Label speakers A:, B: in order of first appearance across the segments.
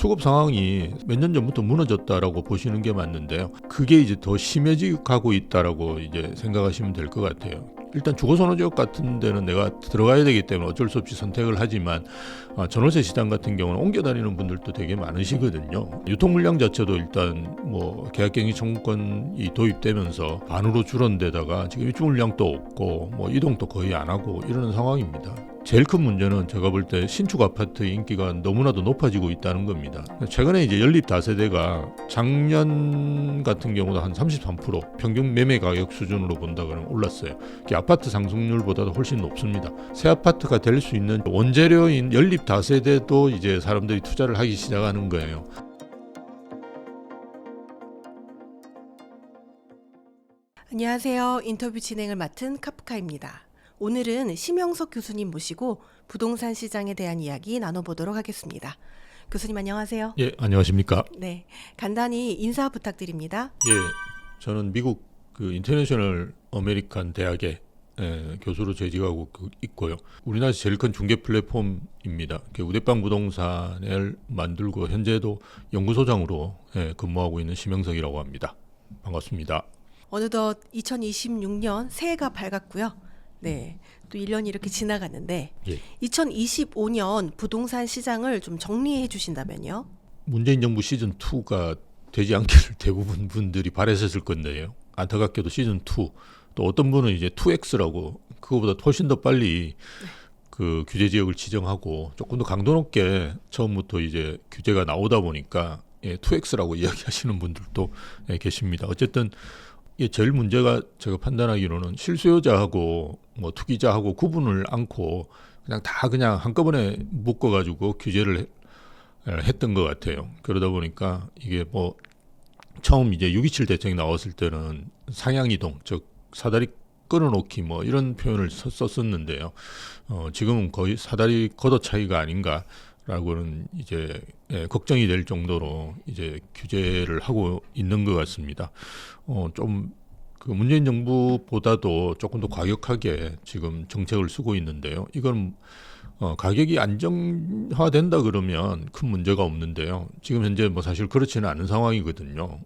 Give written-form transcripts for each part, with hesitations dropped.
A: 수급 상황이 몇 년 전부터 무너졌다라고 보시는 게 맞는데요. 그게 이제 더 심해지고 있다라고 이제 생각하시면 될 것 같아요. 일단 주거선호지역 같은 데는 내가 들어가야 되기 때문에 어쩔 수 없이 선택을 하지만 전월세 시장 같은 경우는 옮겨 다니는 분들도 되게 많으시거든요. 유통 물량 자체도 일단 뭐 계약갱이 청구권이 도입되면서 반으로 줄은 데다가 지금 입주 물량도 없고 뭐 이동도 거의 안 하고 이러는 상황입니다. 제일 큰 문제는 제가 볼 때 신축 아파트 인기가 너무나도 높아지고 있다는 겁니다. 최근에 이제 연립 다세대가 작년 같은 경우도 한 33% 평균 매매 가격 수준으로 본다 그러면 올랐어요. 이게 아파트 상승률보다도 훨씬 높습니다. 새 아파트가 될 수 있는 원재료인 연립 다세대도 이제 사람들이 투자를 하기 시작하는 거예요.
B: 안녕하세요. 인터뷰 진행을 맡은 카프카입니다. 오늘은 심영석 교수님 모시고 부동산 시장에 대한 이야기 나눠보도록 하겠습니다. 교수님 안녕하세요.
A: 예, 안녕하십니까?
B: 네, 간단히 인사 부탁드립니다.
A: 예, 저는 미국 그 인터내셔널 아메리칸 대학에 교수로 재직하고 있고요. 우리나라에서 제일 큰 중개 플랫폼입니다. 우대빵 부동산을 만들고 현재도 연구소장으로 근무하고 있는 심영석이라고 합니다. 반갑습니다.
B: 어느덧 2026년 새해가 밝았고요. 네, 또 1년이 이렇게 지나갔는데
A: 예.
B: 2025년 부동산 시장을 좀 정리해 주신다면요.
A: 문재인 정부 시즌2가 되지 않기를 대부분 분들이 바라셨을 건데요. 안타깝게도 시즌2 또 어떤 분은 이제 2X라고 그거보다 훨씬 더 빨리 그 규제 지역을 지정하고 조금 더 강도 높게 처음부터 이제 규제가 나오다 보니까 2X라고 이야기하시는 분들도 계십니다. 어쨌든 이게 제일 문제가 제가 판단하기로는 실수요자하고 뭐 투기자하고 구분을 않고 그냥 한꺼번에 묶어가지고 규제를 했던 것 같아요. 그러다 보니까 이게 뭐 처음 이제 6.27 대책이 나왔을 때는 상향이동, 즉 사다리 끊어놓기 뭐 이런 표현을 썼었는데요. 지금은 거의 사다리 걷어 차이가 아닌가라고는 이제 걱정이 될 정도로 이제 규제를 하고 있는 것 같습니다. 좀 그 문재인 정부보다도 조금 더 과격하게 지금 정책을 쓰고 있는데요. 이건 가격이 안정화된다 그러면 큰 문제가 없는데요. 지금 현재 뭐 사실 그렇지는 않은 상황이거든요.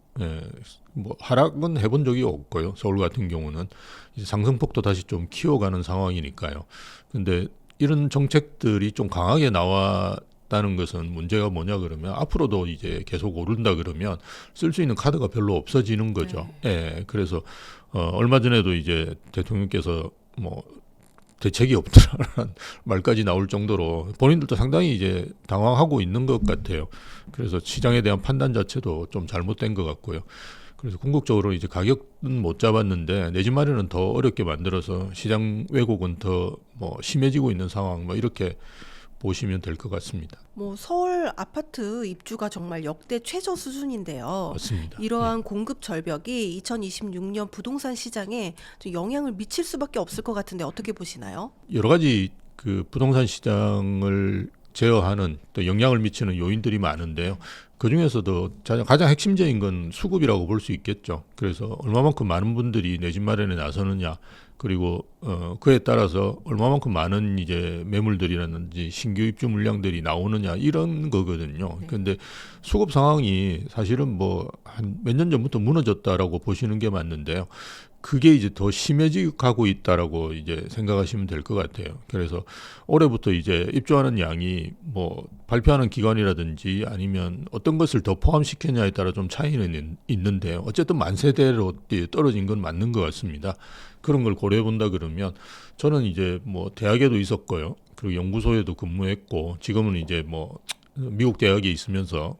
A: 뭐 하락은 해본 적이 없고요. 서울 같은 경우는 이제 상승폭도 다시 좀 키워가는 상황이니까요. 근데 이런 정책들이 좀 강하게 나왔다는 것은 문제가 뭐냐 그러면 앞으로도 이제 계속 오른다 그러면 쓸 수 있는 카드가 별로 없어지는 거죠. 그래서 얼마 전에도 이제 대통령께서 뭐 대책이 없다라는 말까지 나올 정도로 본인들도 상당히 이제 당황하고 있는 것 같아요. 그래서 시장에 대한 판단 자체도 좀 잘못된 것 같고요. 그래서 궁극적으로 이제 가격은 못 잡았는데 내 집 마련은 더 어렵게 만들어서 시장 왜곡은 더 뭐 심해지고 있는 상황 뭐 이렇게 보시면 될 것 같습니다.
B: 뭐 서울 아파트 입주가 정말 역대 최저 수준인데요.
A: 맞습니다.
B: 이러한 공급 절벽이 2026년 부동산 시장에 좀 영향을 미칠 수밖에 없을 것 같은데 어떻게 보시나요?
A: 여러 가지 그 부동산 시장을 제어하는 또 영향을 미치는 요인들이 많은데요. 그 중에서도 가장 핵심적인 건 수급이라고 볼 수 있겠죠. 그래서 얼마만큼 많은 분들이 내 집 마련에 나서느냐, 그리고 그에 따라서 얼마만큼 많은 이제 매물들이라든지 신규 입주 물량들이 나오느냐 이런 거거든요. 그런데 수급 상황이 사실은 뭐 한 몇 년 전부터 무너졌다라고 보시는 게 맞는데요. 그게 이제 더 심해지고 있다라고 이제 생각하시면 될 것 같아요. 그래서 올해부터 이제 입주하는 양이 뭐 발표하는 기관이라든지 아니면 어떤 것을 더 포함시켰냐에 따라 좀 차이는 있는데요. 어쨌든 만세대로 떨어진 건 맞는 것 같습니다. 그런 걸 고려해 본다 그러면 저는 이제 뭐 대학에도 있었고요. 그리고 연구소에도 근무했고 지금은 이제 뭐 미국 대학에 있으면서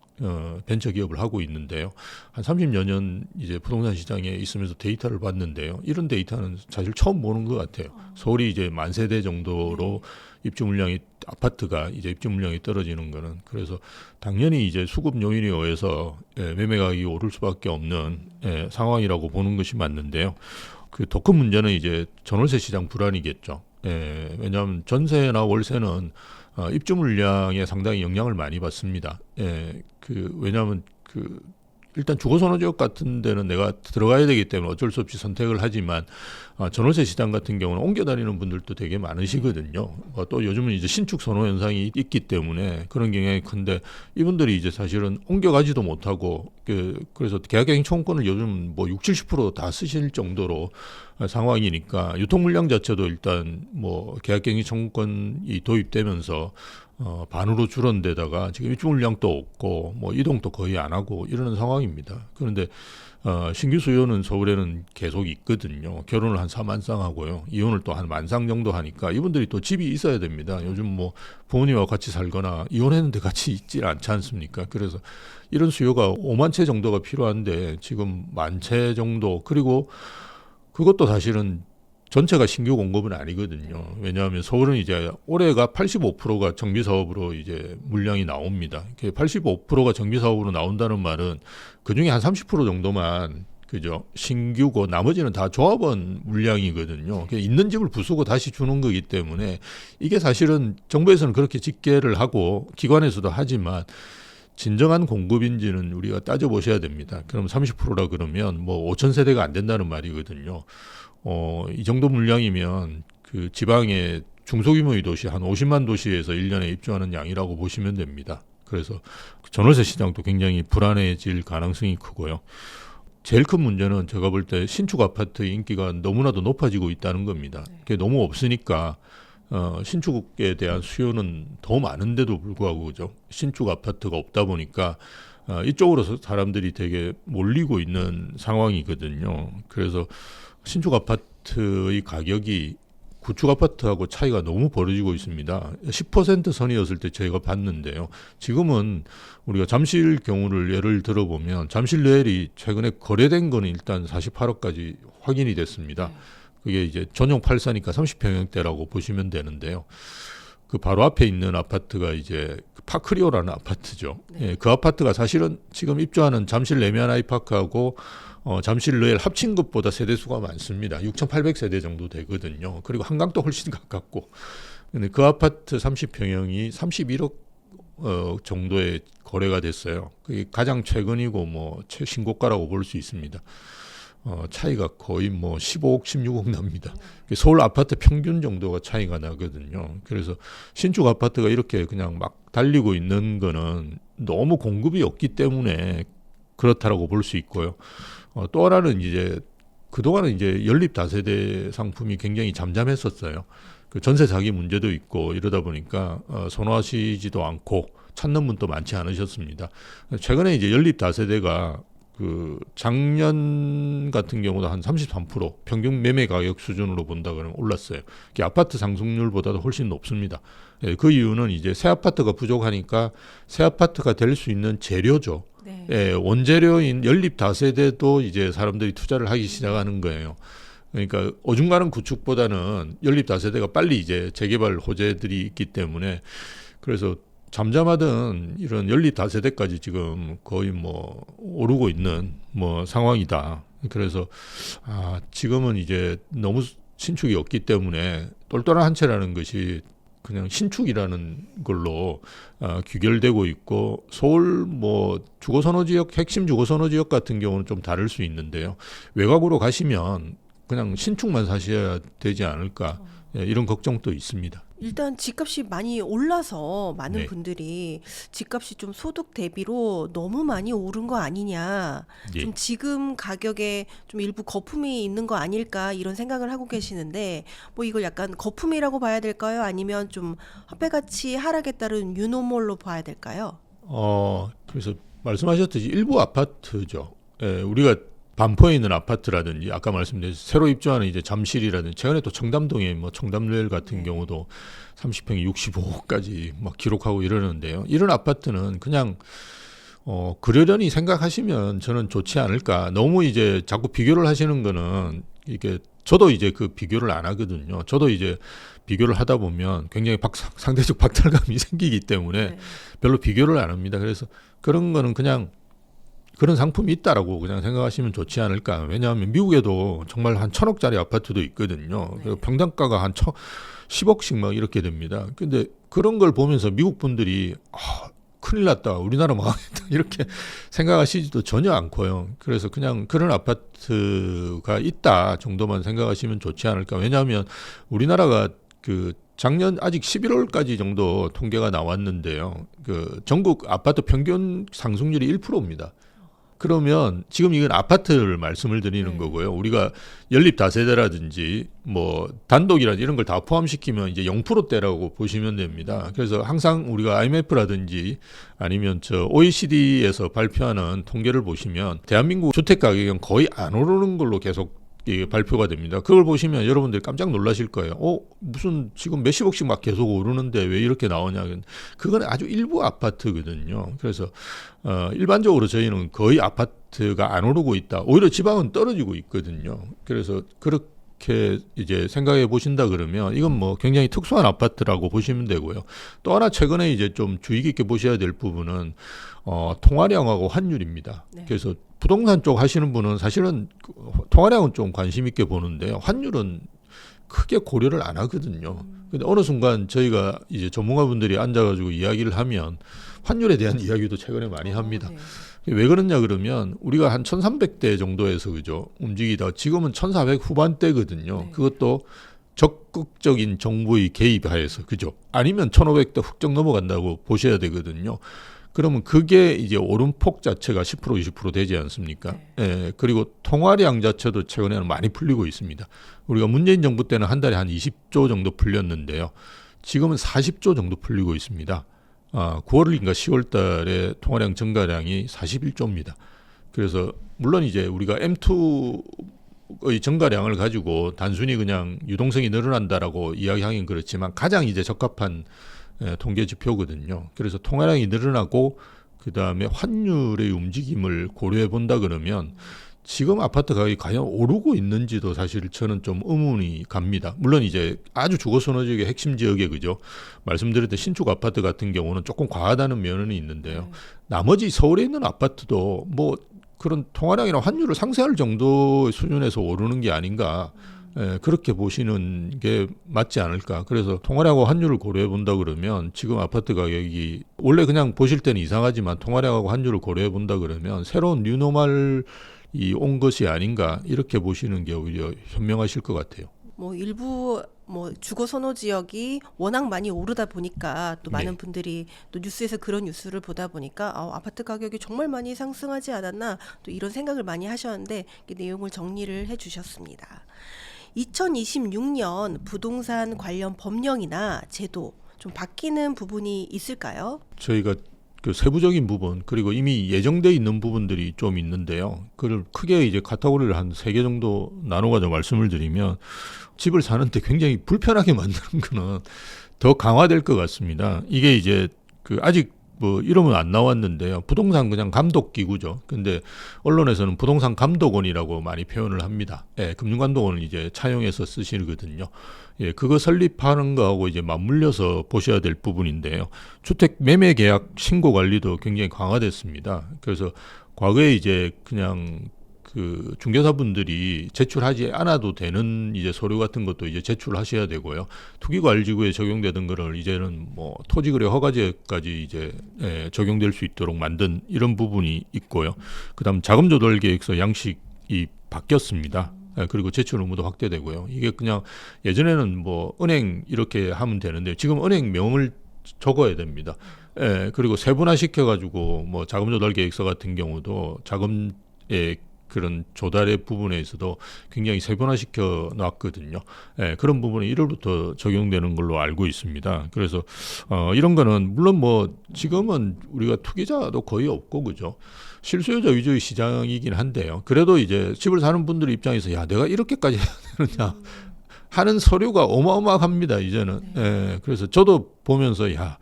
A: 벤처 기업을 하고 있는데요. 한 30여 년 이제 부동산 시장에 있으면서 데이터를 봤는데요. 이런 데이터는 사실 처음 보는 것 같아요. 서울이 이제 만세대 정도로 입주 물량이 아파트가 이제 입주 물량이 떨어지는 거는 그래서 당연히 이제 수급 요인에 의해서 매매 가격이 오를 수밖에 없는 상황이라고 보는 것이 맞는데요. 그 더 큰 문제는 이제 전월세 시장 불안이겠죠. 왜냐하면 전세나 월세는 입주 물량에 상당히 영향을 많이 받습니다. 왜냐하면 그 일단 주거선호 지역 같은 데는 내가 들어가야 되기 때문에 어쩔 수 없이 선택을 하지만 전월세 시장 같은 경우는 옮겨 다니는 분들도 되게 많으시거든요. 또 요즘은 이제 신축 선호 현상이 있기 때문에 그런 경향이 큰데 이분들이 이제 사실은 옮겨가지도 못하고 그래서 계약갱신 청구권을 요즘 뭐 60-70%다 쓰실 정도로 상황이니까 유통 물량 자체도 일단 뭐 계약갱신 청구권이 도입되면서 반으로 줄은 데다가 지금 입주 물량도 없고 뭐 이동도 거의 안 하고 이러는 상황입니다. 그런데 신규 수요는 서울에는 계속 있거든요. 결혼을 한 4만 쌍 하고요. 이혼을 또 한 10,000쌍 정도 하니까 이분들이 또 집이 있어야 됩니다. 요즘 뭐 부모님하고 같이 살거나 이혼했는데 같이 있질 않지 않습니까? 그래서 이런 수요가 5만 채 정도가 필요한데 지금 10,000채 정도, 그리고 그것도 사실은 전체가 신규 공급은 아니거든요. 왜냐하면 서울은 이제 올해가 85%가 정비 사업으로 이제 물량이 나옵니다. 85%가 정비 사업으로 나온다는 말은 그 중에 한 30% 정도만 그죠 신규고 나머지는 다 조합원 물량이거든요. 있는 집을 부수고 다시 주는 거기 때문에 이게 사실은 정부에서는 그렇게 집계를 하고 기관에서도 하지만 진정한 공급인지는 우리가 따져보셔야 됩니다. 그럼 30%라 그러면 뭐 5천 세대가 안 된다는 말이거든요. 이 정도 물량이면 그 지방의 중소규모의 도시 한 50만 도시에서 1년에 입주하는 양이라고 보시면 됩니다. 그래서 전월세 시장도 굉장히 불안해질 가능성이 크고요. 제일 큰 문제는 제가 볼 때 신축 아파트의 인기가 너무나도 높아지고 있다는 겁니다. 그게 너무 없으니까 신축에 대한 수요는 더 많은데도 불구하고 그죠? 신축 아파트가 없다 보니까 이쪽으로 사람들이 되게 몰리고 있는 상황이거든요. 그래서 신축 아파트의 가격이 구축 아파트하고 차이가 너무 벌어지고 있습니다. 10% 선이었을 때 저희가 봤는데요. 지금은 우리가 잠실 경우를 예를 들어보면 잠실 레일이 최근에 거래된 거는 일단 48억까지 확인이 됐습니다. 그게 이제 전용 8사니까 30평형대라고 보시면 되는데요. 그 바로 앞에 있는 아파트가 이제 파크리오라는 아파트죠. 네. 예, 그 아파트가 사실은 지금 입주하는 잠실 레미안 아이파크하고 잠실 레일 합친 것보다 세대수가 많습니다. 6,800세대 정도 되거든요. 그리고 한강도 훨씬 가깝고. 근데 그 아파트 30평형이 31억 정도의 거래가 됐어요. 그게 가장 최근이고 뭐 최신고가라고 볼 수 있습니다. 차이가 거의 뭐 15억, 16억 납니다. 서울 아파트 평균 정도가 차이가 나거든요. 그래서 신축 아파트가 이렇게 그냥 막 달리고 있는 거는 너무 공급이 없기 때문에 그렇다라고 볼 수 있고요. 또 하나는 이제 그동안은 이제 연립 다세대 상품이 굉장히 잠잠했었어요. 그 전세 사기 문제도 있고 이러다 보니까 선호하시지도 않고 찾는 분도 많지 않으셨습니다. 최근에 이제 연립 다세대가 그 작년 같은 경우도 한 33% 평균 매매 가격 수준으로 본다 그러면 올랐어요. 이게 아파트 상승률보다도 훨씬 높습니다. 예, 그 이유는 이제 새 아파트가 부족하니까 새 아파트가 될 수 있는 재료죠. 네. 예, 원재료인 연립 다세대도 이제 사람들이 투자를 하기 시작하는 거예요. 그러니까 어중간한 구축보다는 연립 다세대가 빨리 이제 재개발 호재들이 있기 때문에 그래서 잠잠하던 이런 연립 다세대까지 지금 거의 뭐 오르고 있는 뭐 상황이다. 그래서 지금은 이제 너무 신축이 없기 때문에 똘똘한 한 채라는 것이 그냥 신축이라는 걸로 귀결되고 있고 서울 뭐 주거선호 지역 핵심 주거선호 지역 같은 경우는 좀 다를 수 있는데요. 외곽으로 가시면 그냥 신축만 사셔야 되지 않을까 이런 걱정도 있습니다.
B: 일단 집값이 많이 올라서 많은
A: 네.
B: 분들이 집값이 좀 소득 대비로 너무 많이 오른 거 아니냐,
A: 예.
B: 좀 지금 가격에 좀 일부 거품이 있는 거 아닐까 이런 생각을 하고 계시는데 뭐 이걸 약간 거품이라고 봐야 될까요? 아니면 좀 화폐가치 하락에 따른 유노몰로 봐야 될까요?
A: 그래서 말씀하셨듯이 일부 아파트죠. 예, 우리가 반포에 있는 아파트라든지 아까 말씀드린 새로 입주하는 이제 잠실이라든지 최근에 또 청담동에 뭐 청담레일 같은 경우도 30평이 65억까지 막 기록하고 이러는데요. 이런 아파트는 그냥 그러려니 생각하시면 저는 좋지 않을까. 너무 이제 자꾸 비교를 하시는 거는 이게 저도 이제 그 비교를 안 하거든요. 저도 이제 비교를 하다 보면 굉장히 상대적 박탈감이 생기기 때문에 별로 비교를 안 합니다. 그래서 그런 거는 그냥 그런 상품이 있다라고 그냥 생각하시면 좋지 않을까. 왜냐하면 미국에도 정말 한 1,000억짜리 아파트도 있거든요. 네. 평당가가 한 10억씩 막 이렇게 됩니다. 근데 그런 걸 보면서 미국 분들이 큰일 났다, 우리나라 망하겠다 이렇게 생각하시지도 전혀 않고요. 그래서 그냥 그런 아파트가 있다 정도만 생각하시면 좋지 않을까. 왜냐하면 우리나라가 그 작년 아직 11월까지 정도 통계가 나왔는데요. 그 전국 아파트 평균 상승률이 1%입니다. 그러면 지금 이건 아파트를 말씀을 드리는 거고요. 우리가 연립 다세대라든지 뭐 단독이라든지 이런 걸 다 포함시키면 이제 0%대라고 보시면 됩니다. 그래서 항상 우리가 IMF라든지 아니면 저 OECD에서 발표하는 통계를 보시면 대한민국 주택 가격은 거의 안 오르는 걸로 계속 발표가 됩니다. 그걸 보시면 여러분들 깜짝 놀라실 거예요. 무슨 지금 몇십억씩 막 계속 오르는데 왜 이렇게 나오냐. 그건 아주 일부 아파트거든요. 그래서 일반적으로 저희는 거의 아파트가 안 오르고 있다. 오히려 지방은 떨어지고 있거든요. 그래서 그렇게 이제 생각해 보신다 그러면 이건 뭐 굉장히 특수한 아파트라고 보시면 되고요. 또 하나 최근에 이제 좀 주의 깊게 보셔야 될 부분은 통화량하고 환율입니다.
B: 네.
A: 그래서 부동산 쪽 하시는 분은 사실은 통화량은 좀 관심 있게 보는데요. 환율은 크게 고려를 안 하거든요. 근데 어느 순간 저희가 이제 전문가분들이 앉아가지고 이야기를 하면 환율에 대한 이야기도 최근에 많이 합니다.
B: 네.
A: 왜 그러냐 그러면 우리가 한 1300대 정도에서 그죠 움직이다 지금은 1400 후반대거든요.
B: 네.
A: 그것도 적극적인 정부의 개입하에서 그죠 아니면 1500대 훌쩍 넘어간다고 보셔야 되거든요. 그러면 그게 이제 오름폭 자체가 10% 20% 되지 않습니까?
B: 네.
A: 예, 그리고 통화량 자체도 최근에는 많이 풀리고 있습니다. 우리가 문재인 정부 때는 한 달에 한 20조 정도 풀렸는데요. 지금은 40조 정도 풀리고 있습니다. 9월인가 10월 달에 통화량 증가량이 41조입니다. 그래서 물론 이제 우리가 M2의 증가량을 가지고 단순히 그냥 유동성이 늘어난다라고 이야기하긴 그렇지만 가장 이제 적합한 통계 지표거든요. 그래서 통화량이 늘어나고 그 다음에 환율의 움직임을 고려해 본다 그러면 지금 아파트 가격이 과연 오르고 있는지도 사실 저는 좀 의문이 갑니다. 물론 이제 아주 주거 선호 지역의 핵심 지역에 그죠 말씀드렸던 신축 아파트 같은 경우는 조금 과하다는 면은 있는데요. 나머지 서울에 있는 아파트도 뭐 그런 통화량이나 환율을 상쇄할 정도의 수준에서 오르는 게 아닌가. 그렇게 보시는 게 맞지 않을까. 그래서 통화량하고 환율을 고려해 본다 그러면 지금 아파트 가격이 원래 그냥 보실 때는 이상하지만 통화량하고 환율을 고려해 본다 그러면 새로운 뉴노멀이 온 것이 아닌가 이렇게 보시는 게 오히려 현명하실 것 같아요.
B: 뭐 일부 뭐 주거 선호 지역이 워낙 많이 오르다 보니까 또 많은
A: 네.
B: 분들이 또 뉴스에서 그런 뉴스를 보다 보니까 아파트 가격이 정말 많이 상승하지 않았나 또 이런 생각을 많이 하셨는데 이 내용을 정리를 해주셨습니다. 2026년 부동산 관련 법령이나 제도 좀 바뀌는 부분이 있을까요?
A: 저희가 그 세부적인 부분 그리고 이미 예정돼 있는 부분들이 좀 있는데요. 그걸 크게 이제 카테고리를 한 3개 정도 나눠가지고 말씀을 드리면 집을 사는데 굉장히 불편하게 만드는 거는 더 강화될 것 같습니다. 이게 이제 그 아직 뭐 이름은 안 나왔는데요. 부동산 그냥 감독 기구죠. 근데 언론에서는 부동산 감독원이라고 많이 표현을 합니다. 예, 금융감독원을 이제 차용해서 쓰시거든요. 예, 그거 설립하는 거하고 이제 맞물려서 보셔야 될 부분인데요. 주택 매매 계약 신고 관리도 굉장히 강화됐습니다. 그래서 과거에 이제 그냥 그 중개사분들이 제출하지 않아도 되는 이제 서류 같은 것도 이제 제출하셔야 되고요. 투기과열지구에 적용되던 거를 이제는 뭐 토지거래 허가제까지 이제 적용될 수 있도록 만든 이런 부분이 있고요. 그다음 자금조달계획서 양식이 바뀌었습니다. 그리고 제출 의무도 확대되고요. 이게 그냥 예전에는 뭐 은행 이렇게 하면 되는데 지금 은행 명을 적어야 됩니다. 그리고 세분화 시켜가지고 뭐 자금조달계획서 같은 경우도 자금의 그런 조달의 부분에 있어도 굉장히 세분화시켜 놨거든요. 그런 부분이 1월부터 적용되는 걸로 알고 있습니다. 그래서 이런 거는 물론 뭐 지금은 우리가 투기자도 거의 없고 그죠. 실수요자 위주의 시장이긴 한데요. 그래도 이제 집을 사는 분들 입장에서 야 내가 이렇게까지 해야 되느냐 하는 서류가 어마어마합니다. 이제는. 그래서 저도 보면서 야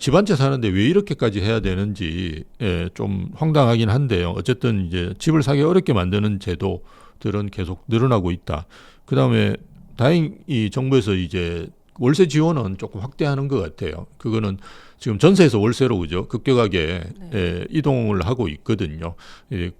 A: 집 한 채 사는데 왜 이렇게까지 해야 되는지 좀 황당하긴 한데요. 어쨌든 이제 집을 사기 어렵게 만드는 제도들은 계속 늘어나고 있다. 그 다음에 다행히 정부에서 이제 월세 지원은 조금 확대하는 것 같아요. 그거는 지금 전세에서 월세로 그죠 급격하게 이동을 하고 있거든요.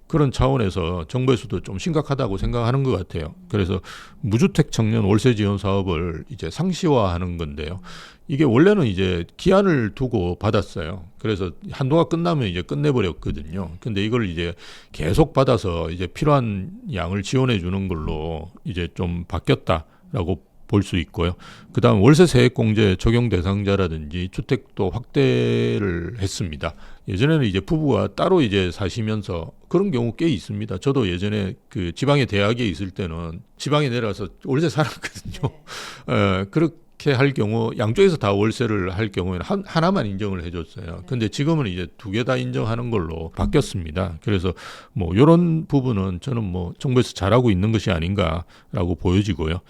A: 그런 차원에서 정부에서도 좀 심각하다고 생각하는 것 같아요. 그래서 무주택 청년 월세 지원 사업을 이제 상시화하는 건데요. 이게 원래는 이제 기한을 두고 받았어요. 그래서 한도가 끝나면 이제 끝내버렸거든요. 근데 이걸 이제 계속 받아서 이제 필요한 양을 지원해 주는 걸로 이제 좀 바뀌었다라고 볼 수 있고요. 그다음 월세 세액공제 적용 대상자라든지 주택도 확대를 했습니다. 예전에는 이제 부부가 따로 이제 사시면서 그런 경우 꽤 있습니다. 저도 예전에 그 지방의 대학에 있을 때는 지방에 내려가서 월세 살았거든요. 그렇게 할 경우 양쪽에서 다 월세를 할 경우에는 하나만 인정을 해줬어요. 근데 지금은 이제 두 개 다 인정하는 걸로 바뀌었습니다. 그래서 뭐 이런 부분은 저는 뭐 정부에서 잘하고 있는 것이 아닌가라고 보여지고요.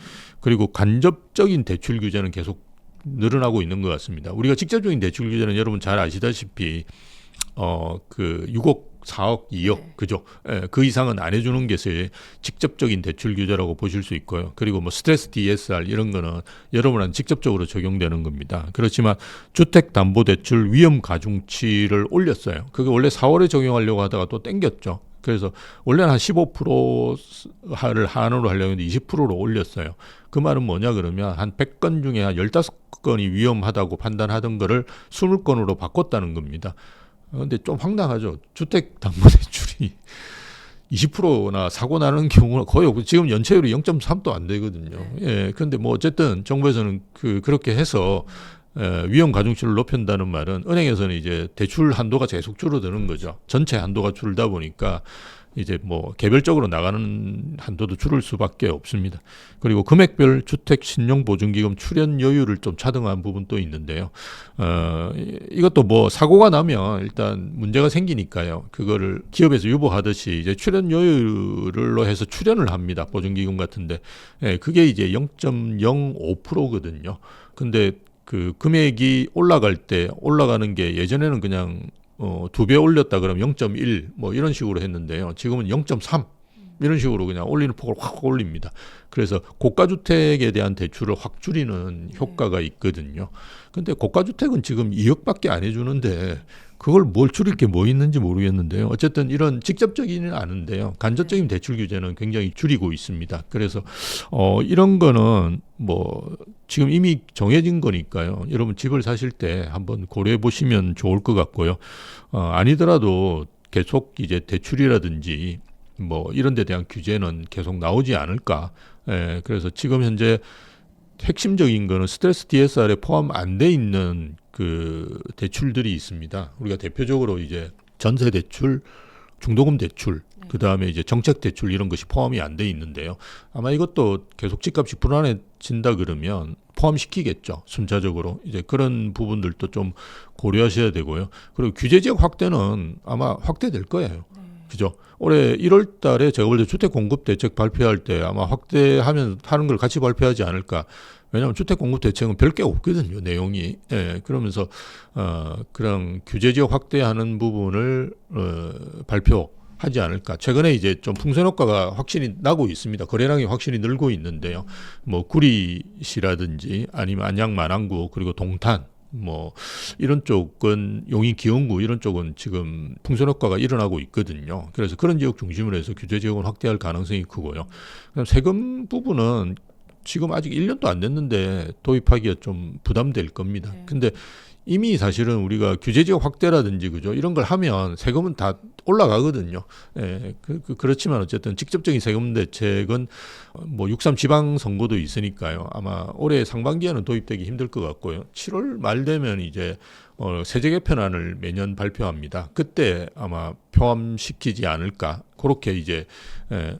A: 그리고 간접적인 대출 규제는 계속 늘어나고 있는 것 같습니다. 우리가 직접적인 대출 규제는 여러분 잘 아시다시피 그 6억, 4억, 2억 그죠? 그 이상은 안 해주는 것이 직접적인 대출 규제라고 보실 수 있고요. 그리고 뭐 스트레스 DSR 이런 거는 여러분한테 직접적으로 적용되는 겁니다. 그렇지만 주택담보대출 위험 가중치를 올렸어요. 그게 원래 4월에 적용하려고 하다가 또 땡겼죠. 그래서 원래는 한 15%를 한으로 하려고 했는데 20%로 올렸어요. 그 말은 뭐냐 그러면 한 100건 중에 한 15건이 위험하다고 판단하던 거를 20건으로 바꿨다는 겁니다. 그런데 좀 황당하죠. 주택담보대출이 20%나 사고 나는 경우가 거의 없고 지금 연체율이 0.3도 안 되거든요. 예, 그런데 뭐 어쨌든 정부에서는 그렇게 해서 위험 가중치를 높인다는 말은 은행에서는 이제 대출 한도가 계속 줄어드는 거죠. 전체 한도가 줄다 보니까 이제 뭐 개별적으로 나가는 한도도 줄을 수밖에 없습니다. 그리고 금액별 주택 신용 보증기금 출연 여유를 좀 차등한 부분도 있는데요. 이것도 뭐 사고가 나면 일단 문제가 생기니까요. 그거를 기업에서 유보하듯이 이제 출연 여유로 해서 출연을 합니다. 보증기금 같은데 그게 이제 0.05%거든요. 근데 그 금액이 올라갈 때 올라가는 게 예전에는 그냥 2배 올렸다 그러면 0.1 뭐 이런 식으로 했는데요. 지금은 0.3 이런 식으로 그냥 올리는 폭을 확 올립니다. 그래서 고가주택에 대한 대출을 확 줄이는 효과가 있거든요. 근데 고가주택은 지금 2억밖에 안 해주는데 그걸 뭘 줄일 게 뭐 있는지 모르겠는데요. 어쨌든 이런 직접적이는 않은데요. 간접적인 대출 규제는 굉장히 줄이고 있습니다. 그래서 이런 거는 뭐 지금 이미 정해진 거니까요. 여러분 집을 사실 때 한번 고려해 보시면 좋을 것 같고요. 아니더라도 계속 이제 대출이라든지 뭐 이런 데 대한 규제는 계속 나오지 않을까. 그래서 지금 현재 핵심적인 거는 스트레스 DSR에 포함 안 돼 있는 그 대출들이 있습니다. 우리가 대표적으로 이제 전세 대출, 중도금 대출, 그 다음에 이제 정책 대출 이런 것이 포함이 안 돼 있는데요. 아마 이것도 계속 집값이 불안해진다 그러면 포함시키겠죠. 순차적으로 이제 그런 부분들도 좀 고려하셔야 되고요. 그리고 규제 지역 확대는 아마 확대될 거예요. 그죠? 올해 1월 달에 제가 볼 때 주택 공급 대책 발표할 때 아마 확대하는 걸 같이 발표하지 않을까. 왜냐하면 주택 공급 대책은 별게 없거든요, 내용이. 그러면서 그런 규제 지역 확대하는 부분을 발표하지 않을까. 최근에 이제 좀 풍선 효과가 확실히 나고 있습니다. 거래량이 확실히 늘고 있는데요. 뭐 구리시라든지 아니면 안양 만안구 그리고 동탄 뭐 이런 쪽은 용인 기흥구 이런 쪽은 지금 풍선 효과가 일어나고 있거든요. 그래서 그런 지역 중심으로 해서 규제 지역은 확대할 가능성이 크고요. 그다음 세금 부분은 지금 아직 1년도 안 됐는데 도입하기가 좀 부담될 겁니다. 근데 이미 사실은 우리가 규제 지역 확대라든지 그죠 이런 걸 하면 세금은 다 올라가거든요. 그렇지만 어쨌든 직접적인 세금 대책은 뭐 6.3 지방 선거도 있으니까요. 아마 올해 상반기에는 도입되기 힘들 것 같고요. 7월 말 되면 이제 세제 개편안을 매년 발표합니다. 그때 아마 포함시키지 않을까. 그렇게 이제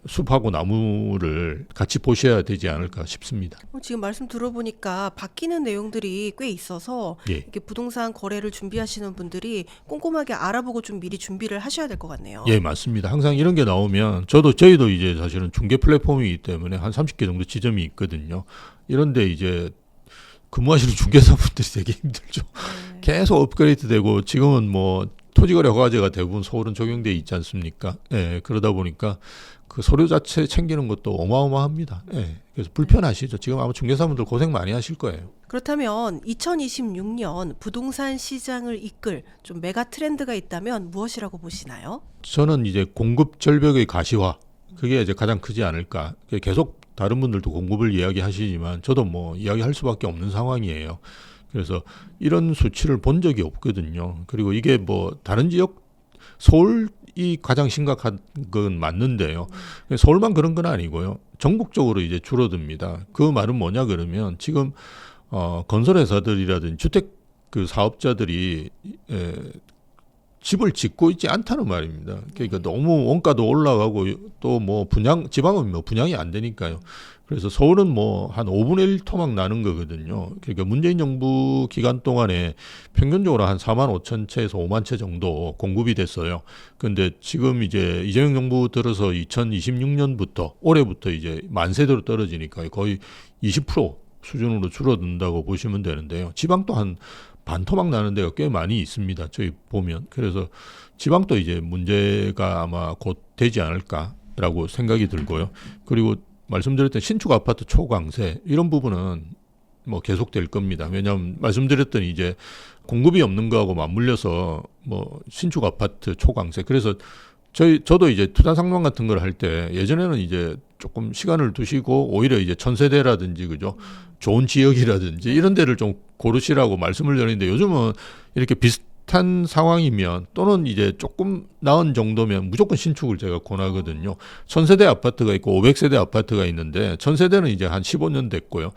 A: 숲하고 나무를 같이 보셔야 되지 않을까 싶습니다.
B: 지금 말씀 들어보니까 바뀌는 내용들이 꽤 있어서 이렇게 부동산 거래를 준비하시는 분들이 꼼꼼하게 알아보고 좀 미리 준비를 하셔야 될 것 같네요.
A: 예, 맞습니다. 항상 이런 게 나오면 저희도 이제 사실은 중개 플랫폼이기 때문에 한 30개 정도 지점이 있거든요. 이런데 이제 근무하시는 중개사분들이 되게 힘들죠. 계속 업그레이드 되고 지금은 뭐 토지거래 허가제가 대부분 서울은 적용돼 있지 않습니까? 예, 그러다 보니까 그 서류 자체 챙기는 것도 어마어마합니다. 예, 그래서 불편하시죠. 지금 아마 중개사분들 고생 많이 하실 거예요.
B: 그렇다면 2026년 부동산 시장을 이끌 좀 메가 트렌드가 있다면 무엇이라고 보시나요?
A: 저는 이제 공급 절벽의 가시화 그게 이제 가장 크지 않을까. 계속 다른 분들도 공급을 이야기하시지만 저도 뭐 이야기할 수밖에 없는 상황이에요. 그래서 이런 수치를 본 적이 없거든요. 그리고 이게 뭐 다른 지역 서울이 가장 심각한 건 맞는데요. 서울만 그런 건 아니고요. 전국적으로 이제 줄어듭니다. 그 말은 뭐냐 그러면 지금 건설회사들이라든지 주택 그 사업자들이 집을 짓고 있지 않다는 말입니다. 그러니까 너무 원가도 올라가고 또 뭐 지방은 뭐 분양이 안 되니까요. 그래서 서울은 뭐 한 5분의 1 토막 나는 거거든요. 그러니까 문재인 정부 기간 동안에 평균적으로 한 4만 5천 채에서 5만 채 정도 공급이 됐어요. 근데 지금 이제 이재명 정부 들어서 2026년부터 올해부터 이제 만 세대로 떨어지니까 거의 20% 수준으로 줄어든다고 보시면 되는데요. 지방도 한 반토막 나는 데가 꽤 많이 있습니다. 저희 보면. 그래서 지방도 이제 문제가 아마 곧 되지 않을까라고 생각이 들고요. 그리고 말씀드렸던 신축 아파트 초강세 이런 부분은 뭐 계속될 겁니다. 왜냐하면 말씀드렸던 이제 공급이 없는 거하고 맞물려서 뭐 신축 아파트 초강세. 그래서 저도 이제 투자 상담 같은 걸 할 때 예전에는 이제 조금 시간을 두시고 오히려 이제 천세대라든지 그죠 좋은 지역이라든지 이런 데를 좀 고르시라고 말씀을 드리는데 요즘은 이렇게 비슷한 상황이면 또는 이제 조금 나은 정도면 무조건 신축을 제가 권하거든요. 1000세대 아파트가 있고 500세대 아파트가 있는데 1000세대는 이제 한 15년 됐고요.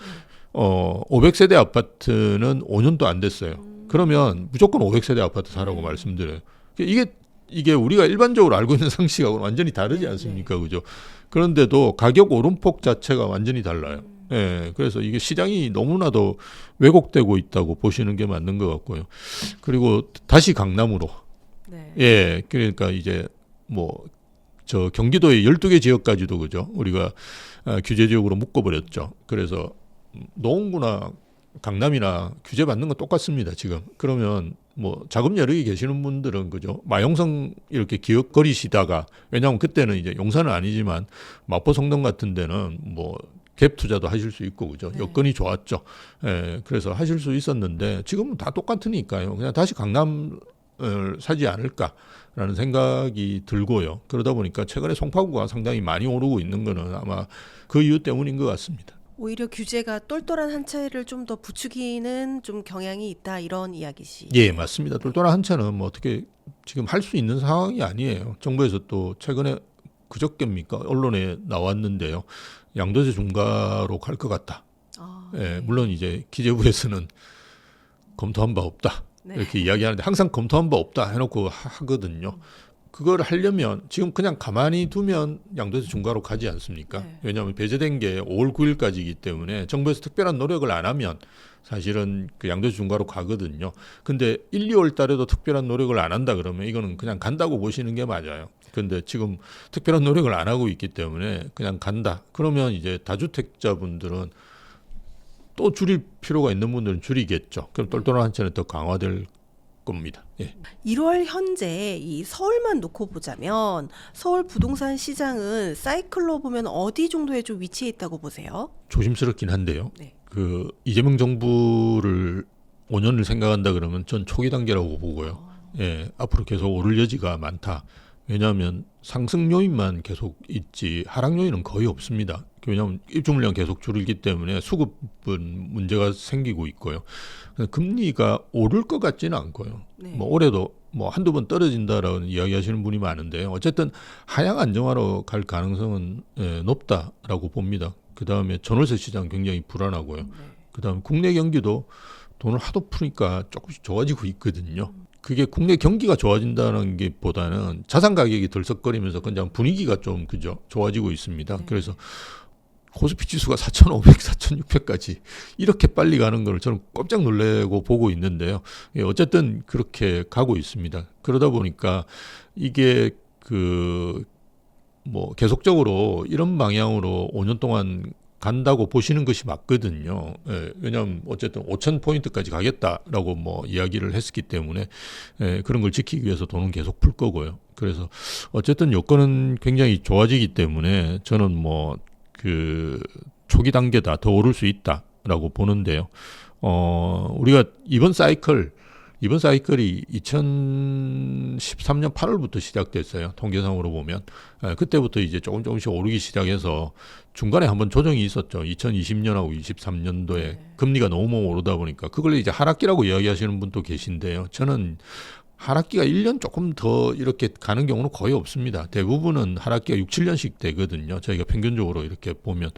A: 500세대 아파트는 5년도 안 됐어요. 그러면 무조건 500세대 아파트 사라고 말씀드려요. 이게 우리가 일반적으로 알고 있는 상식하고는 완전히 다르지 않습니까? 그죠? 그런데도 가격 오름폭 자체가 완전히 달라요. 예, 그래서 이게 시장이 너무나도 왜곡되고 있다고 보시는 게 맞는 것 같고요. 그리고 다시 강남으로.
B: 네.
A: 예, 그러니까 이제 뭐 저 경기도의 12개 지역까지도 그죠? 우리가 규제 지역으로 묶어버렸죠. 그래서 노원구나 강남이나 규제 받는 건 똑같습니다. 지금. 그러면 뭐 자금 여력이 계시는 분들은 그죠? 마용성 이렇게 기억거리시다가 왜냐하면 그때는 이제 용산은 아니지만 마포 성동 같은 데는 뭐 갭 투자도 하실 수 있고 그죠?
B: 네.
A: 여건이 좋았죠. 예, 그래서 하실 수 있었는데 지금은 다 똑같으니까요. 그냥 다시 강남을 사지 않을까라는 생각이 들고요. 그러다 보니까 최근에 송파구가 상당히 많이 오르고 있는 거는 아마 그 이유 때문인 것 같습니다.
B: 오히려 규제가 똘똘한 한 채를 좀 더 부추기는 좀 경향이 있다 이런 이야기시.
A: 예, 맞습니다. 똘똘한 한 채는 뭐 어떻게 지금 할 수 있는 상황이 아니에요. 정부에서 또 최근에 그저께입니까? 언론에 나왔는데요. 양도세 중과로 갈 것 같다. 예,
B: 네.
A: 물론 이제 기재부에서는 검토한 바 없다.
B: 네.
A: 이렇게 이야기하는데 항상 검토한 바 없다 해놓고 하거든요. 그걸 하려면 지금 그냥 가만히 두면 양도세 중과로 가지 않습니까?
B: 네.
A: 왜냐하면 배제된 게 5월 9일까지이기 때문에 정부에서 특별한 노력을 안 하면 사실은 그 양도세 중과로 가거든요. 근데 1, 2월 달에도 특별한 노력을 안 한다 그러면 이거는 그냥 간다고 보시는 게 맞아요. 근데 지금 특별한 노력을 안 하고 있기 때문에 그냥 간다. 그러면 이제 다주택자분들은 또 줄일 필요가 있는 분들은 줄이겠죠. 그럼 똘똘한 한 채는 더 강화될 겁니다. 예.
B: 1월 현재 이 서울만 놓고 보자면 서울 부동산 시장은 사이클로 보면 어디 정도에 좀 위치해 있다고 보세요?
A: 조심스럽긴 한데요.
B: 네.
A: 그 이재명 정부를 5년을 생각한다 그러면 전 초기 단계라고 보고요. 예, 앞으로 계속 오를 여지가 많다. 왜냐하면 상승 요인만 계속 있지 하락 요인은 거의 없습니다. 왜냐하면 입주 물량 계속 줄기 때문에 수급은 문제가 생기고 있고요. 금리가 오를 것 같지는 않고요.
B: 네.
A: 뭐 올해도 뭐 한두 번 떨어진다라는 이야기하시는 분이 많은데요. 어쨌든 하향 안정화로 갈 가능성은 높다라고 봅니다. 그 다음에 전월세 시장 굉장히 불안하고요. 그 다음에 국내 경기도 돈을 하도 푸니까 조금씩 좋아지고 있거든요. 그게 국내 경기가 좋아진다는 게 보다는 자산 가격이 들썩거리면서 그냥 분위기가 좀 그죠 좋아지고 있습니다. 그래서 코스피 지수가 4,500, 4,600까지 이렇게 빨리 가는 걸 저는 깜짝 놀래고 보고 있는데요. 예, 어쨌든 그렇게 가고 있습니다. 그러다 보니까 이게 그 뭐 계속적으로 이런 방향으로 5년 동안 간다고 보시는 것이 맞거든요. 예, 왜냐하면 어쨌든 5,000포인트까지 가겠다라고 뭐 이야기를 했었기 때문에 그런 걸 지키기 위해서 돈은 계속 풀 거고요. 그래서 어쨌든 여건은 굉장히 좋아지기 때문에 저는 뭐 그 초기 단계다 더 오를 수 있다라고 보는데요. 우리가 이번 사이클이 2013년 8월부터 시작됐어요. 통계상으로 보면. 그때부터 이제 조금씩 오르기 시작해서 중간에 한번 조정이 있었죠. 2020년하고 23년도에 금리가 너무 오르다 보니까 그걸 이제 하락기라고 이야기하시는 분도 계신데요. 저는 하락기가 1년 조금 더 이렇게 가는 경우는 거의 없습니다. 대부분은 하락기가 6, 7년씩 되거든요. 저희가 평균적으로 이렇게 보면.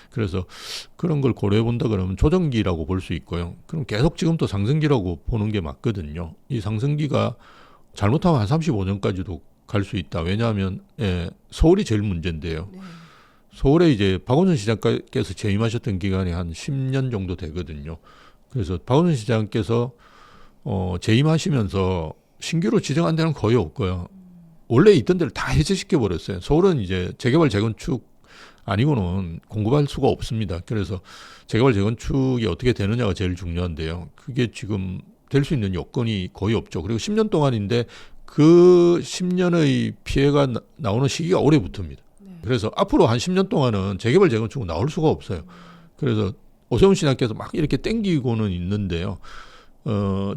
A: 그래서 그런 걸 고려해 본다 그러면 조정기라고 볼 수 있고요. 그럼 계속 지금도 상승기라고 보는 게 맞거든요. 이 상승기가 잘못하면 한 35년까지도 갈 수 있다. 왜냐하면 서울이 제일 문제인데요.
B: 네.
A: 서울에 이제 박원순 시장께서 재임하셨던 기간이 한 10년 정도 되거든요. 그래서 박원순 시장께서 재임하시면서 신규로 지정한 데는 거의 없고요. 원래 있던 데를 다 해제시켜 버렸어요. 서울은 이제 재개발 재건축 아니고는 공급할 수가 없습니다. 그래서 재개발 재건축이 어떻게 되느냐가 제일 중요한데요. 그게 지금 될 수 있는 여건이 거의 없죠. 그리고 10년 동안인데 그 10년의 피해가 나오는 시기가 올해부터입니다. 그래서 앞으로 한 10년 동안은 재개발 재건축은 나올 수가 없어요. 그래서 오세훈 시장께서 막 이렇게 땡기고는 있는데요.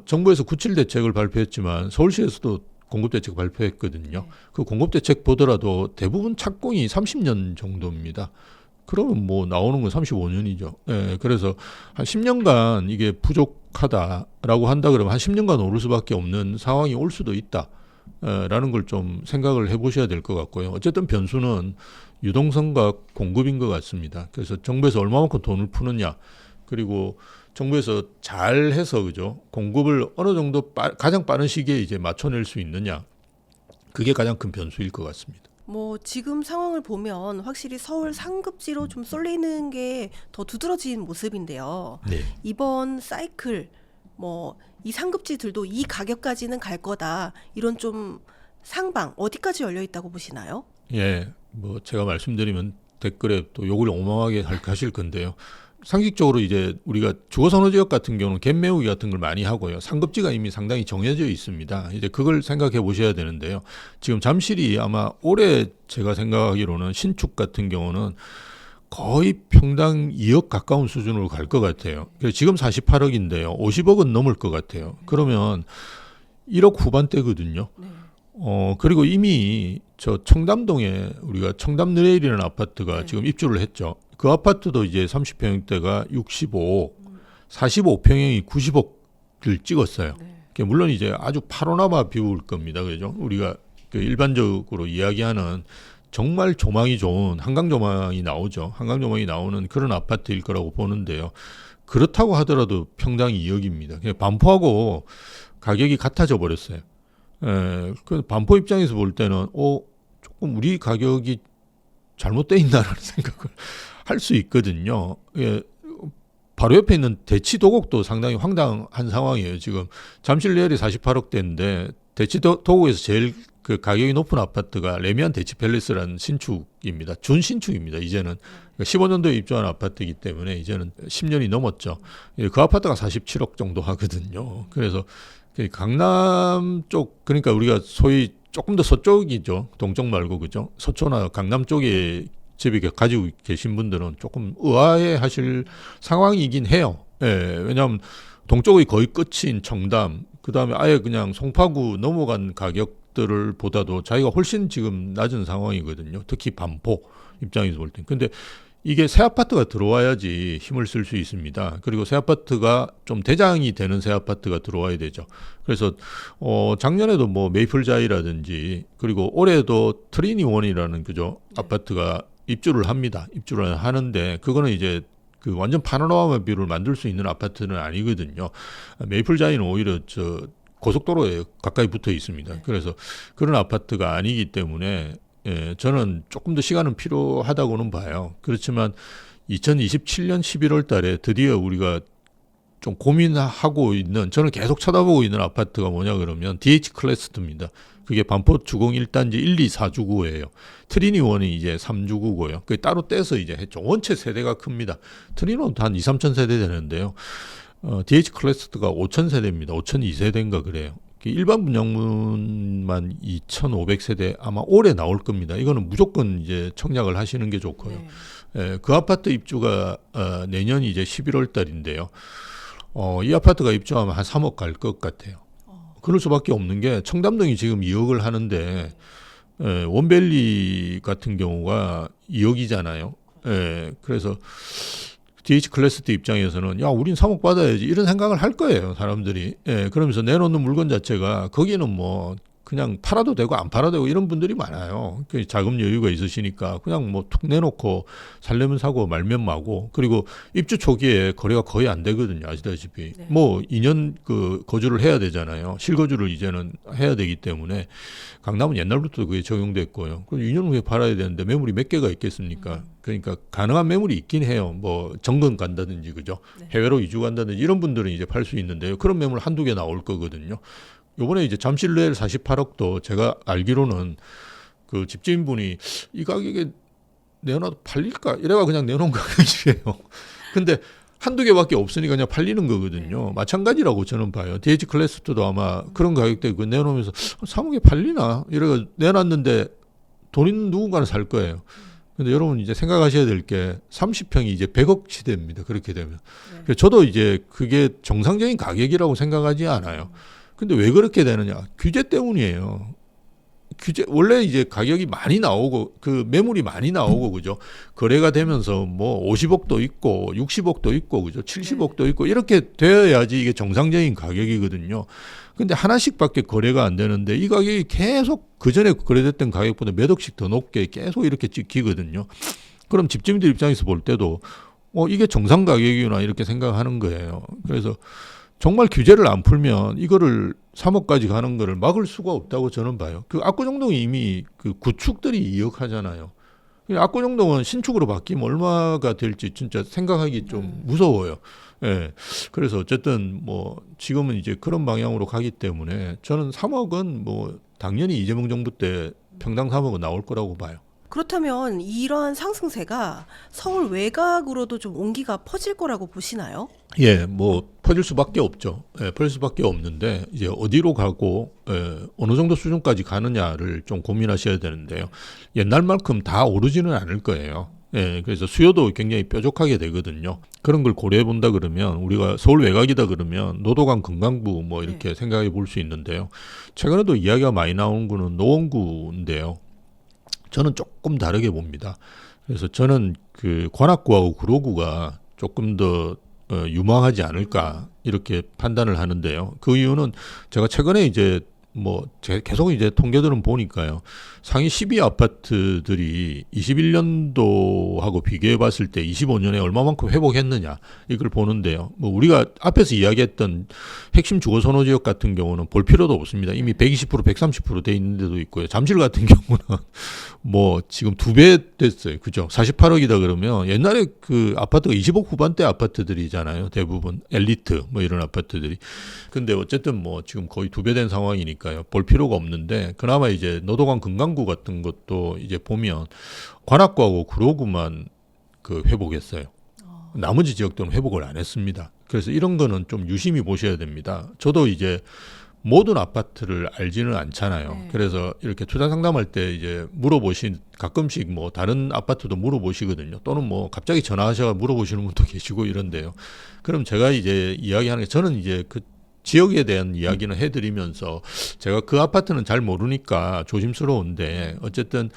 A: 정부에서 97 대책을 발표했지만 서울시에서도 공급대책 발표했거든요. 그 공급대책 보더라도 대부분 착공이 30년 정도입니다. 그러면 뭐 나오는 건 35년이죠. 그래서 한 10년간 이게 부족하다라고 한다 그러면 한 10년간 오를 수밖에 없는 상황이 올 수도 있다. 라는 걸 좀 생각을 해보셔야 될 것 같고요. 어쨌든 변수는 유동성과 공급인 것 같습니다. 그래서 정부에서 얼마만큼 돈을 푸느냐, 그리고 정부에서 잘해서 그죠 공급을 어느 정도 가장 빠른 시기에 이제 맞춰낼 수 있느냐, 그게 가장 큰 변수일 것 같습니다.
B: 뭐 지금 상황을 보면 확실히 서울 상급지로 좀 쏠리는 게 더 두드러진 모습인데요.
A: 네.
B: 이번 사이클 뭐 이 상급지들도 이 가격까지는 갈 거다, 이런 좀 상방 어디까지 열려 있다고 보시나요?
A: 예, 뭐 제가 말씀드리면 댓글에 또 욕을 어마어마하게 하실 건데요. 상식적으로 이제 우리가 주거선호지역 같은 경우는 갭 메우기 같은 걸 많이 하고요. 상급지가 이미 상당히 정해져 있습니다. 이제 그걸 생각해 보셔야 되는데요. 지금 잠실이 아마 올해 제가 생각하기로는 신축 같은 경우는 거의 평당 2억 가까운 수준으로 갈 것 같아요. 그래서 지금 48억인데요. 50억은 넘을 것 같아요. 그러면 1억 후반대거든요.
B: 네.
A: 그리고 이미 저 청담동에 우리가 청담 느레일이라는 아파트가
B: 네.
A: 지금 입주를 했죠. 그 아파트도 이제 30평대가 65억, 45평형이 90억을 찍었어요.
B: 네.
A: 물론 이제 아주 파노라마 뷰일 겁니다. 그죠? 우리가 그 일반적으로 이야기하는 정말 조망이 좋은 한강 조망이 나오죠. 한강 조망이 나오는 그런 아파트일 거라고 보는데요. 그렇다고 하더라도 평당 2억입니다. 그냥 반포하고 가격이 같아져 버렸어요. 그 반포 입장에서 볼 때는 조금 우리 가격이 잘못돼 있나라는 생각을 할 수 있거든요. 바로 옆에 있는 대치도곡도 상당히 황당한 상황이에요. 지금 잠실레일이 48억대인데 대치도곡에서 제일 그 가격이 높은 아파트가 레미안 대치팰리스라는 신축입니다. 준신축입니다. 이제는 15년도에 입주한 아파트이기 때문에 이제는 10년이 넘었죠. 그 아파트가 47억 정도 하거든요. 그래서 강남 쪽, 그러니까 우리가 소위 조금 더 서쪽이죠. 동쪽 말고 그죠. 서초나 강남 쪽에 집이 가지고 계신 분들은 조금 의아해 하실 상황이긴 해요. 왜냐하면 동쪽의 거의 끝인 청담, 그 다음에 아예 그냥 송파구 넘어간 가격들을 보다도 자기가 훨씬 지금 낮은 상황이거든요. 특히 반포 입장에서 볼 때. 근데 이게 새 아파트가 들어와야지 힘을 쓸 수 있습니다. 그리고 새 아파트가 좀 대장이 되는 새 아파트가 들어와야 되죠. 그래서 작년에도 뭐 메이플자이라든지 그리고 올해도 트리니원이라는 그죠 아파트가 입주를 합니다. 입주를 하는데 그거는 이제 그 완전 파노라마 뷰를 만들 수 있는 아파트는 아니거든요. 메이플자이는 오히려 저 고속도로에 가까이 붙어 있습니다. 그래서 그런 아파트가 아니기 때문에 저는 조금 더 시간은 필요하다고는 봐요. 그렇지만 2027년 11월 달에 드디어 우리가 좀 고민하고 있는, 저는 계속 쳐다보고 있는 아파트가 뭐냐 그러면 DH 클래스입니다. 그게 반포 주공 1단지 1, 2, 4주구예요. 트리니원이 이제 3주구고요. 그 따로 떼서 이제 했죠. 원체 세대가 큽니다. 트리니원도 한 2, 3천 세대 되는데요. DH 클래스가 5천 세대입니다. 5,002세대인가 그래요. 일반 분양문만 2,500세대 아마 올해 나올 겁니다. 이거는 무조건 이제 청약을 하시는 게 좋고요.
B: 네.
A: 예, 그 아파트 입주가 내년 이제 11월 달인데요. 이 아파트가 입주하면 한 3억 갈 것 같아요. 그럴 수밖에 없는 게 청담동이 지금 2억을 하는데 원밸리 같은 경우가 2억이잖아요. 그래서 DH 클래스 때 입장에서는 야, 우린 3억 받아야지 이런 생각을 할 거예요, 사람들이. 그러면서 내놓는 물건 자체가 거기는 뭐 그냥 팔아도 되고 안 팔아도 되고 이런 분들이 많아요. 자금 여유가 있으시니까 그냥 뭐 툭 내놓고 살려면 사고 말면 마고. 그리고 입주 초기에 거래가 거의 안 되거든요, 아시다시피.
B: 네.
A: 뭐 2년 그 거주를 해야 되잖아요. 실거주를 이제는 해야 되기 때문에 강남은 옛날부터 그게 적용됐고요. 그럼 2년 후에 팔아야 되는데 매물이 몇 개가 있겠습니까? 그러니까 가능한 매물이 있긴 해요. 뭐 정근 간다든지 그죠?
B: 네.
A: 해외로 이주 간다든지 이런 분들은 이제 팔 수 있는데요. 그런 매물 한두 개 나올 거거든요. 요번에 이제 잠실레일 48억도 제가 알기로는 그 집주인분이 이 가격에 내놔도 팔릴까? 이래가 그냥 내놓은 가격이에요. 근데 한두 개밖에 없으니까 그냥 팔리는 거거든요.
B: 네.
A: 마찬가지라고 저는 봐요. DH 클래스도 아마 그런 가격대 그 내놓으면서 3억에 팔리나? 이래가 내놨는데 돈 있는 누군가는 살 거예요. 근데 여러분 이제 생각하셔야 될 게 30평이 이제 100억 시대입니다. 그렇게 되면.
B: 네.
A: 그래서 저도 이제 그게 정상적인 가격이라고 생각하지 않아요. 근데 왜 그렇게 되느냐? 규제 때문이에요. 규제, 원래 이제 가격이 많이 나오고, 그 매물이 많이 나오고, 그죠? 거래가 되면서 뭐 50억도 있고, 60억도 있고, 그죠? 70억도 있고, 이렇게 되어야지 이게 정상적인 가격이거든요. 근데 하나씩밖에 거래가 안 되는데, 이 가격이 계속 그 전에 거래됐던 가격보다 몇 억씩 더 높게 계속 이렇게 찍히거든요. 그럼 집주민들 입장에서 볼 때도, 이게 정상 가격이구나, 이렇게 생각하는 거예요. 그래서 정말 규제를 안 풀면 이거를 3억까지 가는 거를 막을 수가 없다고 저는 봐요. 그 압구정동이 이미 그 구축들이 2억 하잖아요. 압구정동은 신축으로 바뀌면 얼마가 될지 진짜 생각하기 좀 무서워요. 예. 그래서 어쨌든 뭐 지금은 이제 그런 방향으로 가기 때문에 저는 3억은 뭐 당연히 이재명 정부 때 평당 3억은 나올 거라고 봐요.
B: 그렇다면 이러한 상승세가 서울 외곽으로도 좀 온기가 퍼질 거라고 보시나요?
A: 예, 뭐 퍼질 수밖에 없죠. 퍼질 수밖에 없는데 이제 어디로 가고 어느 정도 수준까지 가느냐를 좀 고민하셔야 되는데요. 옛날만큼 다 오르지는 않을 거예요. 그래서 수요도 굉장히 뾰족하게 되거든요. 그런 걸 고려해 본다 그러면 우리가 서울 외곽이다 그러면 노도강 금강구 뭐 이렇게 생각해 볼 수 있는데요. 최근에도 이야기가 많이 나오는 거는 노원구인데요. 저는 조금 다르게 봅니다. 그래서 저는 그 관악구하고 구로구가 조금 더 유망하지 않을까 이렇게 판단을 하는데요. 그 이유는 제가 최근에 이제 뭐 계속 이제 통계들은 보니까요. 상위 10위 아파트들이 21년도하고 비교해 봤을 때 25년에 얼마만큼 회복했느냐 이걸 보는데요. 뭐 우리가 앞에서 이야기했던 핵심 주거 선호 지역 같은 경우는 볼 필요도 없습니다. 이미 120%, 130%돼 있는 데도 있고요. 잠실 같은 경우는 뭐 지금 2배 됐어요. 그죠? 48억이다 그러면 옛날에 그 아파트가 20억 후반대 아파트들이잖아요. 대부분 엘리트 뭐 이런 아파트들이. 근데 어쨌든 뭐 지금 거의 2배 된 상황이니까요. 볼 필요가 없는데 그나마 이제 노도강 금강구 같은 것도 이제 보면 관악구하고 구로구만 그 회복했어요. 나머지 지역들은 회복을 안 했습니다. 그래서 이런 거는 좀 유심히 보셔야 됩니다. 저도 이제 모든 아파트를 알지는 않잖아요.
B: 네.
A: 그래서 이렇게 투자 상담할 때 이제 가끔씩 뭐 다른 아파트도 물어보시거든요. 또는 뭐 갑자기 전화하셔서 물어보시는 분도 계시고 이런데요. 그럼 제가 이제 이야기하는 게 저는 이제 그 지역에 대한 이야기는 해드리면서 제가 그 아파트는 잘 모르니까 조심스러운데 어쨌든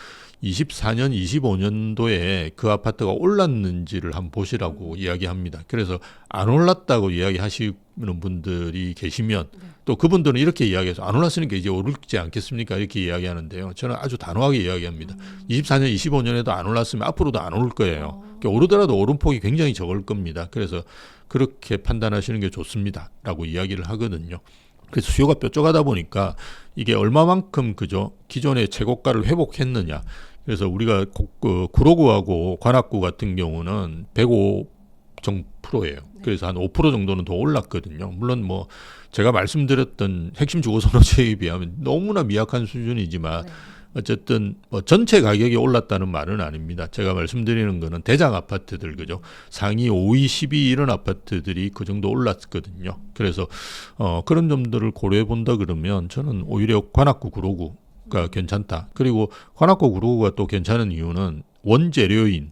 A: 24년, 25년도에 그 아파트가 올랐는지를 한번 보시라고 이야기합니다. 그래서 안 올랐다고 이야기하시는 분들이 계시면 또 그분들은 이렇게 이야기해서 안 올랐으니까 이제 오르지 않겠습니까? 이렇게 이야기하는데요. 저는 아주 단호하게 이야기합니다. 24년, 25년에도 안 올랐으면 앞으로도 안 오를 거예요. 그러니까 오르더라도 오름폭이 굉장히 적을 겁니다. 그래서 그렇게 판단하시는 게 좋습니다. 라고 이야기를 하거든요. 그래서 수요가 뾰족하다 보니까 이게 얼마만큼 그죠? 기존의 최고가를 회복했느냐. 그래서 우리가 구로구하고 관악구 같은 경우는 105%예요. 그래서 한 5% 정도는 더 올랐거든요. 물론 뭐 제가 말씀드렸던 핵심 주거 선호지역에 비하면 너무나 미약한 수준이지만
B: 네.
A: 어쨌든 뭐 전체 가격이 올랐다는 말은 아닙니다. 제가 말씀드리는 거는 대장 아파트들 그죠? 상위 5위, 10위 이런 아파트들이 그 정도 올랐거든요. 그래서 그런 점들을 고려해 본다 그러면 저는 오히려 관악구 구로구가 괜찮다. 그리고 관악구 구로구가 또 괜찮은 이유는 원재료인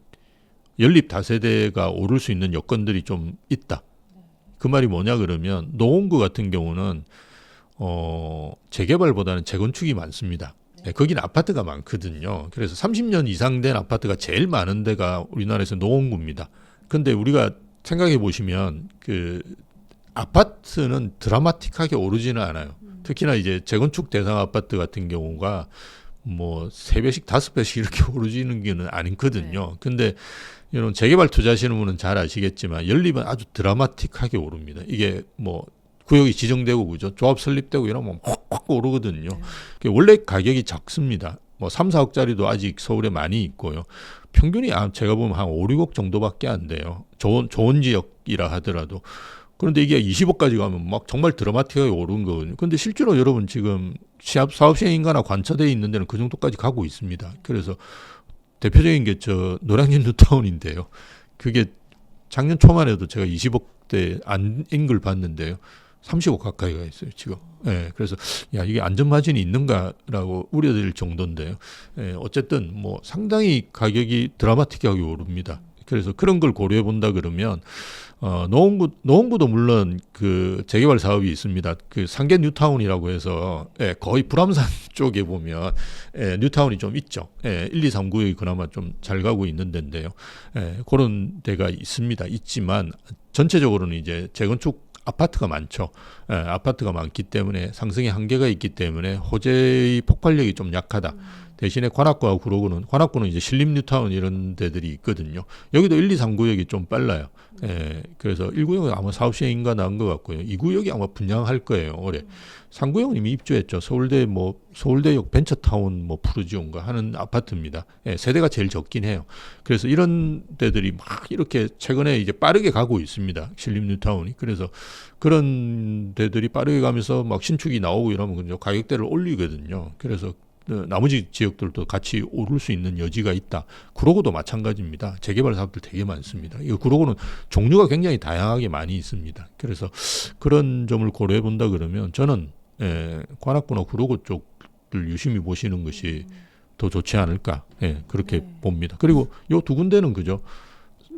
A: 연립 다세대가 오를 수 있는 여건들이 좀 있다. 그 말이 뭐냐 그러면 노원구 같은 경우는 재개발보다는 재건축이 많습니다. 네, 거기는 아파트가 많거든요. 그래서 30년 이상 된 아파트가 제일 많은 데가 우리나라에서 노원구입니다. 근데 우리가 생각해 보시면 그 아파트는 드라마틱하게 오르지는 않아요. 특히나 이제 재건축 대상 아파트 같은 경우가 뭐 3배씩 5배씩 이렇게 오르지는 게 아니거든요. 근데 이런 재개발 투자하시는 분은 잘 아시겠지만 연립은 아주 드라마틱하게 오릅니다. 이게 뭐 구역이 지정되고 그죠. 조합 설립되고 이러면 확 오르거든요. 원래 가격이 작습니다. 뭐 3, 4억짜리도 아직 서울에 많이 있고요. 평균이 제가 보면 한 5, 6억 정도밖에 안 돼요. 좋은 지역이라 하더라도. 그런데 이게 20억까지 가면 막 정말 드라마틱하게 오른 거거든요. 근데 실제로 여러분 지금 사업 시행인가나 관차돼 있는 데는 그 정도까지 가고 있습니다. 그래서 대표적인 게 저 노량진 뉴타운인데요. 그게 작년 초만 해도 제가 20억대 안인 걸 봤는데요. 30억 가까이 가 있어요, 지금. 예, 그래서, 야, 이게 안전마진이 있는가라고 우려될 정도인데요. 예, 어쨌든, 뭐, 상당히 가격이 드라마틱하게 오릅니다. 그래서 그런 걸 고려해 본다 그러면, 노원구도 물론 그 재개발 사업이 있습니다. 그 상계 뉴타운이라고 해서, 예, 거의 불암산 쪽에 보면, 예, 뉴타운이 좀 있죠. 예, 1, 2, 3 구역이 그나마 좀 잘 가고 있는 데인데요. 예, 그런 데가 있지만, 전체적으로는 이제 재건축 아파트가 많죠. 예, 아파트가 많기 때문에 상승의 한계가 있기 때문에 호재의 폭발력이 좀 약하다. 대신에 관악구와 관악구는 이제 신림 뉴타운 이런 데들이 있거든요. 여기도 1, 2, 3구역이 좀 빨라요. 예, 그래서 1구역은 아마 사업 시행인가 나온 것 같고요. 2구역이 아마 분양할 거예요, 올해. 3구역은 이미 입주했죠. 서울대역 벤처타운 뭐 푸르지온가 하는 아파트입니다. 예, 세대가 제일 적긴 해요. 그래서 이런 데들이 막 이렇게 최근에 이제 빠르게 가고 있습니다. 신림 뉴타운이. 그래서 그런 데들이 빠르게 가면서 막 신축이 나오고 이러면 가격대를 올리거든요. 그래서 나머지 지역들도 같이 오를 수 있는 여지가 있다. 구로구도 마찬가지입니다. 재개발 사업들 되게 많습니다. 이 구로구는 종류가 굉장히 다양하게 많이 있습니다. 그래서 그런 점을 고려해 본다 그러면 저는 관악구나 구로구 쪽을 유심히 보시는 것이 더 좋지 않을까. 그렇게 봅니다. 그리고 요 두 군데는 그죠.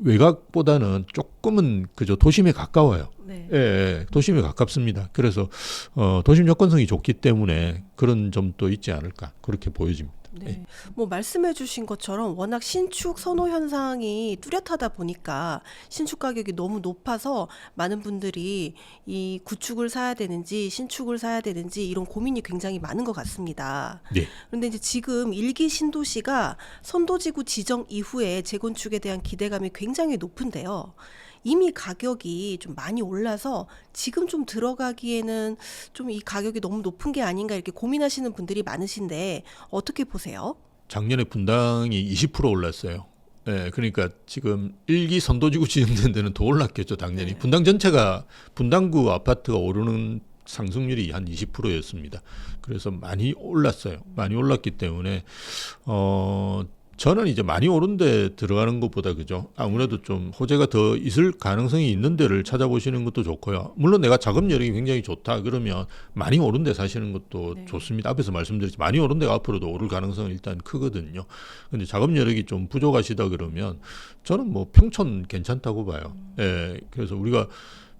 A: 외곽보다는 조금은 그저 도심에 가까워요.
B: 네.
A: 예, 도심에 가깝습니다. 그래서 도심 접근성이 좋기 때문에 그런 점도 있지 않을까 그렇게 보여집니다.
B: 네. 뭐 말씀해주신 것처럼 워낙 신축 선호 현상이 뚜렷하다 보니까 신축 가격이 너무 높아서 많은 분들이 이 구축을 사야 되는지 신축을 사야 되는지 이런 고민이 굉장히 많은 것 같습니다.
A: 네.
B: 그런데 이제 지금 일기 신도시가 선도지구 지정 이후에 재건축에 대한 기대감이 굉장히 높은데요. 이미 가격이 좀 많이 올라서 지금 좀 들어가기에는 좀 이 가격이 너무 높은 게 아닌가 이렇게 고민하시는 분들이 많으신데 어떻게 보세요?
A: 작년에 분당이 20% 올랐어요. 예, 그러니까 지금 1기 선도지구 지정된 데는 더 올랐겠죠, 당연히.
B: 네.
A: 분당 전체가 분당구 아파트가 오르는 상승률이 한 20%였습니다. 그래서 많이 올랐어요. 많이 올랐기 때문에 저는 이제 많이 오른 데 들어가는 것보다 그죠. 아무래도 좀 호재가 더 있을 가능성이 있는 데를 찾아보시는 것도 좋고요. 물론 내가 자금 여력이 굉장히 좋다 그러면 많이 오른 데 사시는 것도
B: 네.
A: 좋습니다. 앞에서 말씀드렸지 많이 오른 데가 앞으로도 오를 가능성은 일단 크거든요. 근데 자금 여력이 좀 부족하시다 그러면 저는 뭐 평촌 괜찮다고 봐요. 예. 그래서 우리가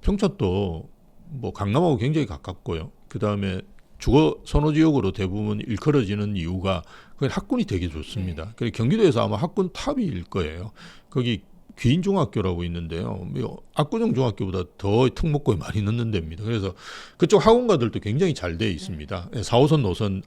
A: 평촌도 뭐 강남하고 굉장히 가깝고요. 그다음에 주거 선호지역으로 대부분 일컬어지는 이유가 그 학군이 되게 좋습니다. 그리고 경기도에서 아마 학군 탑일 거예요. 거기 귀인중학교라고 있는데요. 압구정 중학교보다 더 특목고에 많이 넣는 데입니다. 그래서 그쪽 학원가들도 굉장히 잘 돼 있습니다. 4호선 노선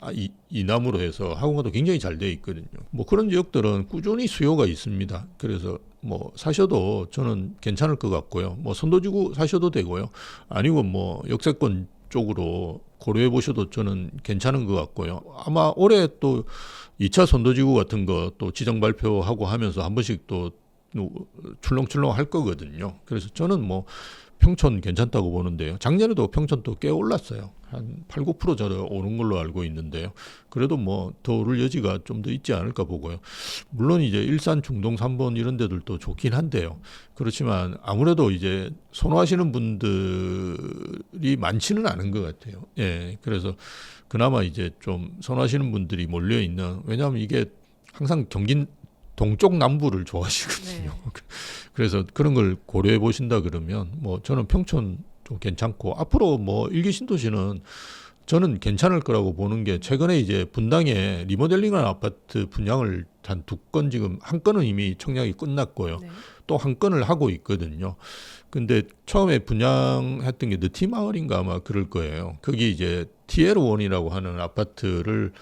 A: 이남으로 해서 학원가도 굉장히 잘 돼 있거든요. 뭐 그런 지역들은 꾸준히 수요가 있습니다. 그래서 뭐 사셔도 저는 괜찮을 것 같고요. 뭐 선도지구 사셔도 되고요. 아니고 뭐 역세권 쪽으로 고려해 보셔도 저는 괜찮은 것 같고요. 아마 올해 또 2차 선도지구 같은 거 또 지정 발표하고 하면서 한 번씩 또 출렁출렁 할 거거든요. 그래서 저는 뭐 평촌 괜찮다고 보는데요. 작년에도 평촌도 꽤 올랐어요. 한 8, 9% 저는 오른 걸로 알고 있는데요. 그래도 뭐 더 오를 여지가 좀 더 있지 않을까 보고요. 물론 이제 일산, 중동, 3번 이런 데들도 좋긴 한데요. 그렇지만 아무래도 이제 선호하시는 분들이 많지는 않은 것 같아요. 예, 그래서 그나마 이제 좀 선호하시는 분들이 몰려 있는, 왜냐하면 이게 항상 경기 동쪽 남부를 좋아하시거든요.
B: 네.
A: 그래서 그런 걸 고려해 보신다 그러면 뭐 저는 평촌 좀 괜찮고, 앞으로 뭐 일기 신도시는 저는 괜찮을 거라고 보는 게, 최근에 이제 분당에 리모델링한 아파트 분양을 한 2건, 지금 한 건은 이미 청약이 끝났고요.
B: 네.
A: 또 한 건을 하고 있거든요. 근데 처음에 분양했던 게 느티마을인가 아마 그럴 거예요. 거기 이제 TL1이라고 하는 아파트를,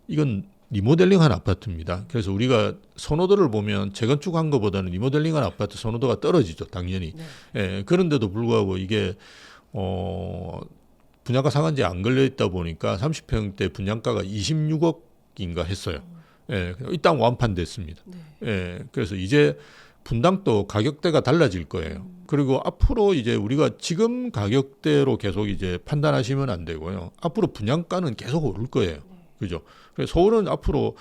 A: 이건 리모델링한 아파트입니다. 그래서 우리가 선호도를 보면 재건축한 것보다는 리모델링한 아파트 선호도가 떨어지죠, 당연히.
B: 네.
A: 예, 그런데도 불구하고 이게 분양가 상한제 안 걸려 있다 보니까 30평대 분양가가 26억인가 했어요. 예, 일단 완판됐습니다.
B: 네.
A: 예, 그래서 이제 분당도 가격대가 달라질 거예요. 그리고 앞으로 이제 우리가 지금 가격대로 계속 이제 판단하시면 안 되고요. 앞으로 분양가는 계속 오를 거예요. 그죠? 그래서 서울은 앞으로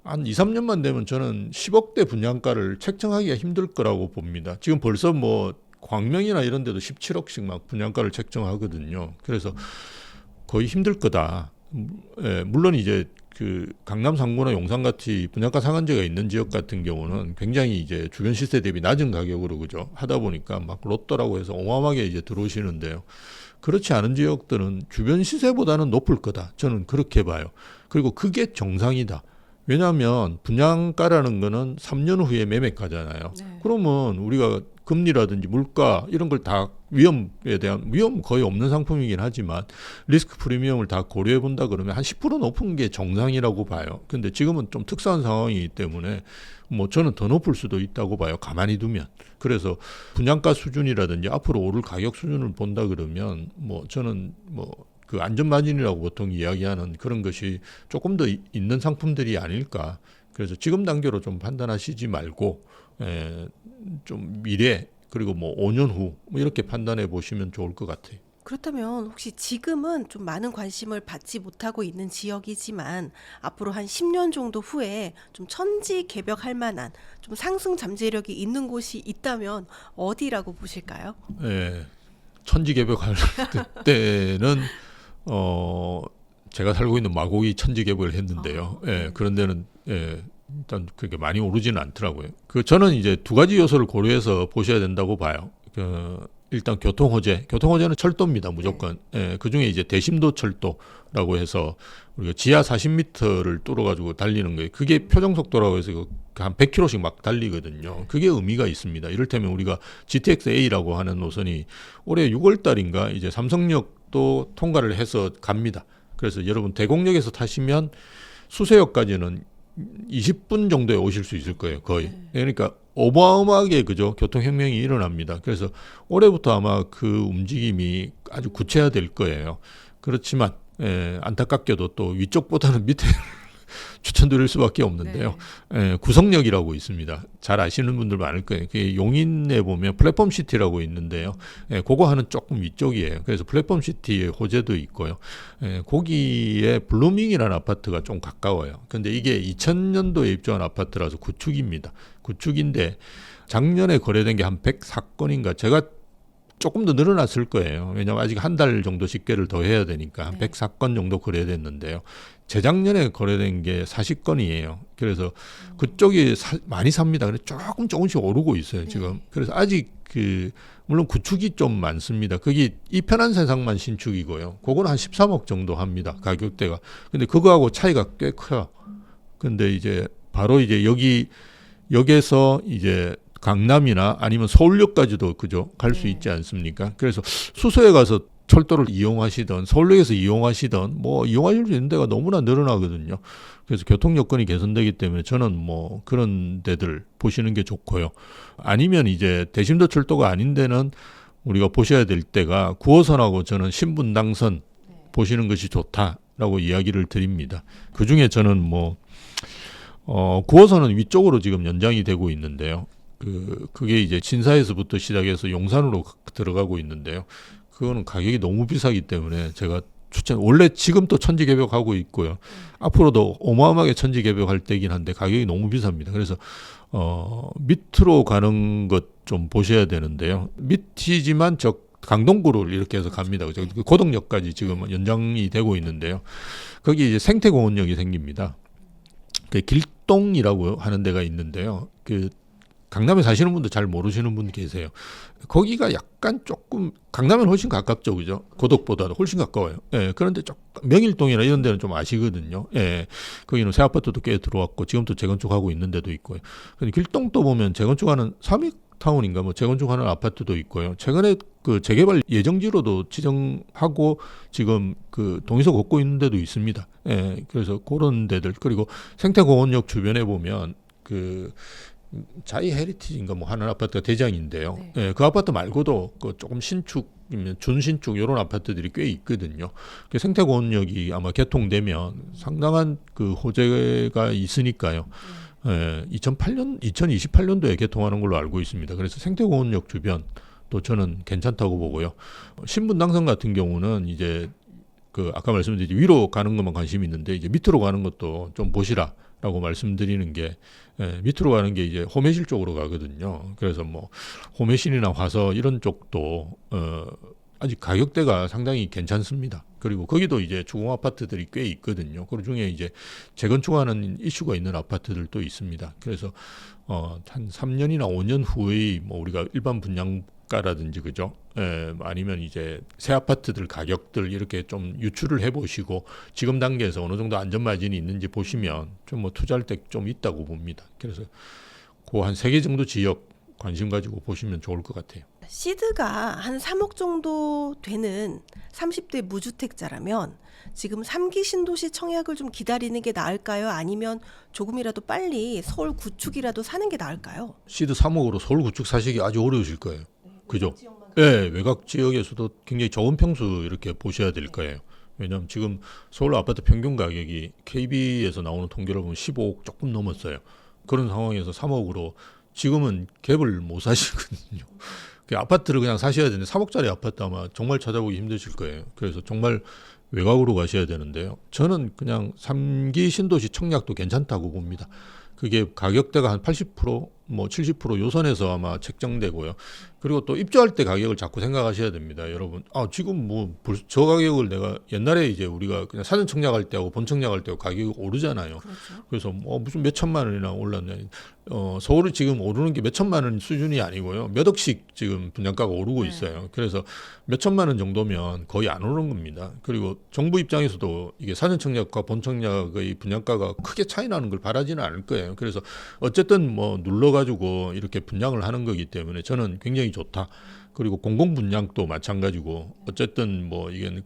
A: 한 2, 3년만 되면 저는 10억대 분양가를 책정하기가 힘들 거라고 봅니다. 지금 벌써 뭐 광명이나 이런 데도 17억씩 막 분양가를 책정하거든요. 그래서 거의 힘들 거다. 예, 물론 이제 그 강남 상구나 용산 같이 분양가 상한제가 있는 지역 같은 경우는 굉장히 이제 주변 시세 대비 낮은 가격으로, 그죠, 하다 보니까 막 로또라고 해서 어마어마하게 이제 들어오시는데요. 그렇지 않은 지역들은 주변 시세보다는 높을 거다. 저는 그렇게 봐요. 그리고 그게 정상이다. 왜냐하면 분양가라는 거는 3년 후에 매매가잖아요.
B: 네.
A: 그러면 우리가 금리라든지 물가 이런 걸 다, 위험에 대한, 위험 거의 없는 상품이긴 하지만 리스크 프리미엄을 다 고려해 본다 그러면 한 10% 높은 게 정상이라고 봐요. 근데 지금은 좀 특수한 상황이기 때문에 뭐 저는 더 높을 수도 있다고 봐요, 가만히 두면. 그래서 분양가 수준이라든지 앞으로 오를 가격 수준을 본다 그러면 뭐 저는 뭐 그 안전마진이라고 보통 이야기하는 그런 것이 조금 더 있는 상품들이 아닐까. 그래서 지금 단계로 좀 판단하시지 말고 좀 미래, 그리고 뭐 5년 후 뭐 이렇게 판단해 보시면 좋을 것 같아요.
B: 그렇다면 혹시 지금은 좀 많은 관심을 받지 못하고 있는 지역이지만 앞으로 한 10년 정도 후에 좀 천지개벽할 만한 좀 상승 잠재력이 있는 곳이 있다면 어디라고 보실까요?
A: 예, 천지개벽할 때는 제가 살고 있는 마곡이 천지개벽을 했는데요. 예, 그런 데는 일단 그렇게 많이 오르지는 않더라고요. 저는 이제 두 가지 요소를 고려해서 보셔야 된다고 봐요. 일단 교통호재는 철도입니다, 무조건. 예, 그 중에 이제 대심도 철도라고 해서 우리가 지하 40m를 뚫어가지고 달리는 거예요. 그게 표정속도라고 해서 한 100km씩 막 달리거든요. 그게 의미가 있습니다. 이를테면 우리가 GTX-A라고 하는 노선이 올해 6월 달인가 이제 삼성역도 통과를 해서 갑니다. 그래서 여러분 대곡역에서 타시면 수서역까지는 20분 정도에 오실 수 있을 거예요, 거의. 그러니까 어마어마하게, 그죠, 교통혁명이 일어납니다. 그래서 올해부터 아마 그 움직임이 아주 구체화될 거예요. 그렇지만 안타깝게도 또 위쪽보다는 밑에 추천드릴 수밖에 없는데요. 구성역이라고 있습니다. 잘 아시는 분들 많을 거예요. 그게 용인에 보면 플랫폼 시티라고 있는데요. 그거 하는 조금 위쪽이에요. 그래서 플랫폼 시티의 호재도 있고요. 거기에 블루밍이라는 아파트가 좀 가까워요. 근데 이게 2000년도에 입주한 아파트라서 구축입니다. 구축인데 작년에 거래된 게 한 104건인가, 제가 조금 더 늘어났을 거예요. 왜냐하면 아직 한 달 정도 집계를 더 해야 되니까 한 104건 정도 거래됐는데요. 재작년에 거래된 게 40건이에요. 그래서 그쪽이 많이 삽니다. 그래서 조금씩 오르고 있어요, 지금. 그래서 아직 물론 구축이 좀 많습니다. 거기 이편한 세상만 신축이고요. 그거는 한 13억 정도 합니다, 가격대가. 근데 그거하고 차이가 꽤 커요. 근데 이제 바로 이제 여기에서 이제 강남이나 아니면 서울역까지도, 그죠, 갈 수 있지 않습니까? 그래서 수서에 가서 철도를 이용하시던 서울역에서 이용하시던 뭐 이용하실 수 있는 데가 너무나 늘어나거든요. 그래서 교통 여건이 개선되기 때문에 저는 뭐 그런 데들 보시는 게 좋고요. 아니면 이제 대심도 철도가 아닌 데는 우리가 보셔야 될 때가 9호선하고 저는 신분당선 보시는 것이 좋다라고 이야기를 드립니다. 그중에 저는 뭐 9호선은 위쪽으로 지금 연장이 되고 있는데요. 그게 이제 신사에서부터 시작해서 용산으로 들어가고 있는데요. 그거는 가격이 너무 비싸기 때문에 제가 원래 지금 또 천지개벽하고 있고요. 앞으로도 어마어마하게 천지개벽할 때긴 한데 가격이 너무 비쌉니다. 그래서 밑으로 가는 것 좀 보셔야 되는데요. 밑이지만 강동구를 이렇게 해서 갑니다. 그죠? 고덕역까지 지금 연장이 되고 있는데요. 거기 이제 생태공원역이 생깁니다. 그 길동이라고 하는 데가 있는데요. 그 강남에 사시는 분도 잘 모르시는 분 계세요. 거기가 약간 조금 강남에는 훨씬 가깝죠, 그죠? 고덕보다도 훨씬 가까워요. 예, 그런데 조금 명일동이나 이런 데는 좀 아시거든요. 예, 거기는 새 아파트도 꽤 들어왔고 지금도 재건축하고 있는 데도 있고요. 근데 길동도 보면 재건축하는 삼익타운인가 뭐 재건축하는 아파트도 있고요. 최근에 그 재개발 예정지로도 지정하고 지금 그 동의서 걷고 있는 데도 있습니다. 예, 그래서 그런 데들 그리고 생태공원역 주변에 보면 그 자이 헤리티지인가 뭐 하는 아파트가 대장인데요.
B: 네.
A: 예, 그 아파트 말고도 그 조금 신축이면 준신축 이런 아파트들이 꽤 있거든요. 그 생태공원역이 아마 개통되면 상당한 그 호재가 있으니까요. 예, 2028년도에 개통하는 걸로 알고 있습니다. 그래서 생태공원역 주변 또 저는 괜찮다고 보고요. 신분 당선 같은 경우는 이제 그 아까 말씀드린 위로 가는 것만 관심이 있는데 이제 밑으로 가는 것도 좀 보시라라고 말씀드리는 게 밑으로 가는 게 이제 호매실 쪽으로 가거든요. 그래서 뭐 호매실이나 화서 이런 쪽도 아직 가격대가 상당히 괜찮습니다. 그리고 거기도 이제 주공 아파트들이 꽤 있거든요. 그 중에 이제 재건축하는 이슈가 있는 아파트들도 있습니다. 그래서 한 3년이나 5년 후에 뭐 우리가 일반 분양가라든지 그죠? 아니면 이제 새 아파트들 가격들 이렇게 좀 유출을 해보시고 지금 단계에서 어느 정도 안전 마진이 있는지 보시면 좀 뭐 투자할 때 좀 있다고 봅니다. 그래서 그 한 3개 정도 지역 관심 가지고 보시면 좋을 것 같아요.
B: 시드가 한 3억 정도 되는 30대 무주택자라면 지금 3기 신도시 청약을 좀 기다리는 게 나을까요? 아니면 조금이라도 빨리 서울 구축이라도 사는 게 나을까요?
A: 시드 3억으로 서울 구축 사시기 아주 어려우실 거예요. 그죠? 예, 외곽 지역에서도 굉장히 좋은 평수 이렇게 보셔야 될 거예요. 왜냐하면 지금 서울 아파트 평균 가격이 KB에서 나오는 통계를 보면 15억 조금 넘었어요. 그런 상황에서 3억으로 지금은 갭을 못 사시거든요. 그 아파트를 그냥 사셔야 되는데 3억짜리 아파트 아마 정말 찾아보기 힘드실 거예요. 그래서 정말 외곽으로 가셔야 되는데요. 저는 그냥 3기 신도시 청약도 괜찮다고 봅니다. 그게 가격대가 한 80%, 뭐 70% 요선에서 아마 책정되고요. 그리고 또 입주할 때 가격을 자꾸 생각하셔야 됩니다, 여러분. 지금 뭐 저 가격을 내가 옛날에 이제 우리가 그냥 사전 청약할 때하고 본 청약할 때하고 가격이 오르잖아요.
B: 그렇죠.
A: 그래서 무슨 몇 천만 원이나 올랐냐. 서울이 지금 오르는 게 몇 천만 원 수준이 아니고요. 몇 억씩 지금 분양가가 오르고 있어요. 그래서 몇 천만 원 정도면 거의 안 오르는 겁니다. 그리고 정부 입장에서도 이게 사전 청약과 본 청약의 분양가가 크게 차이 나는 걸 바라지는 않을 거예요. 그래서 어쨌든 뭐 눌러가지고 이렇게 분양을 하는 거기 때문에 저는 굉장히 좋다. 그리고 공공 분양도 마찬가지고 어쨌든 뭐 이게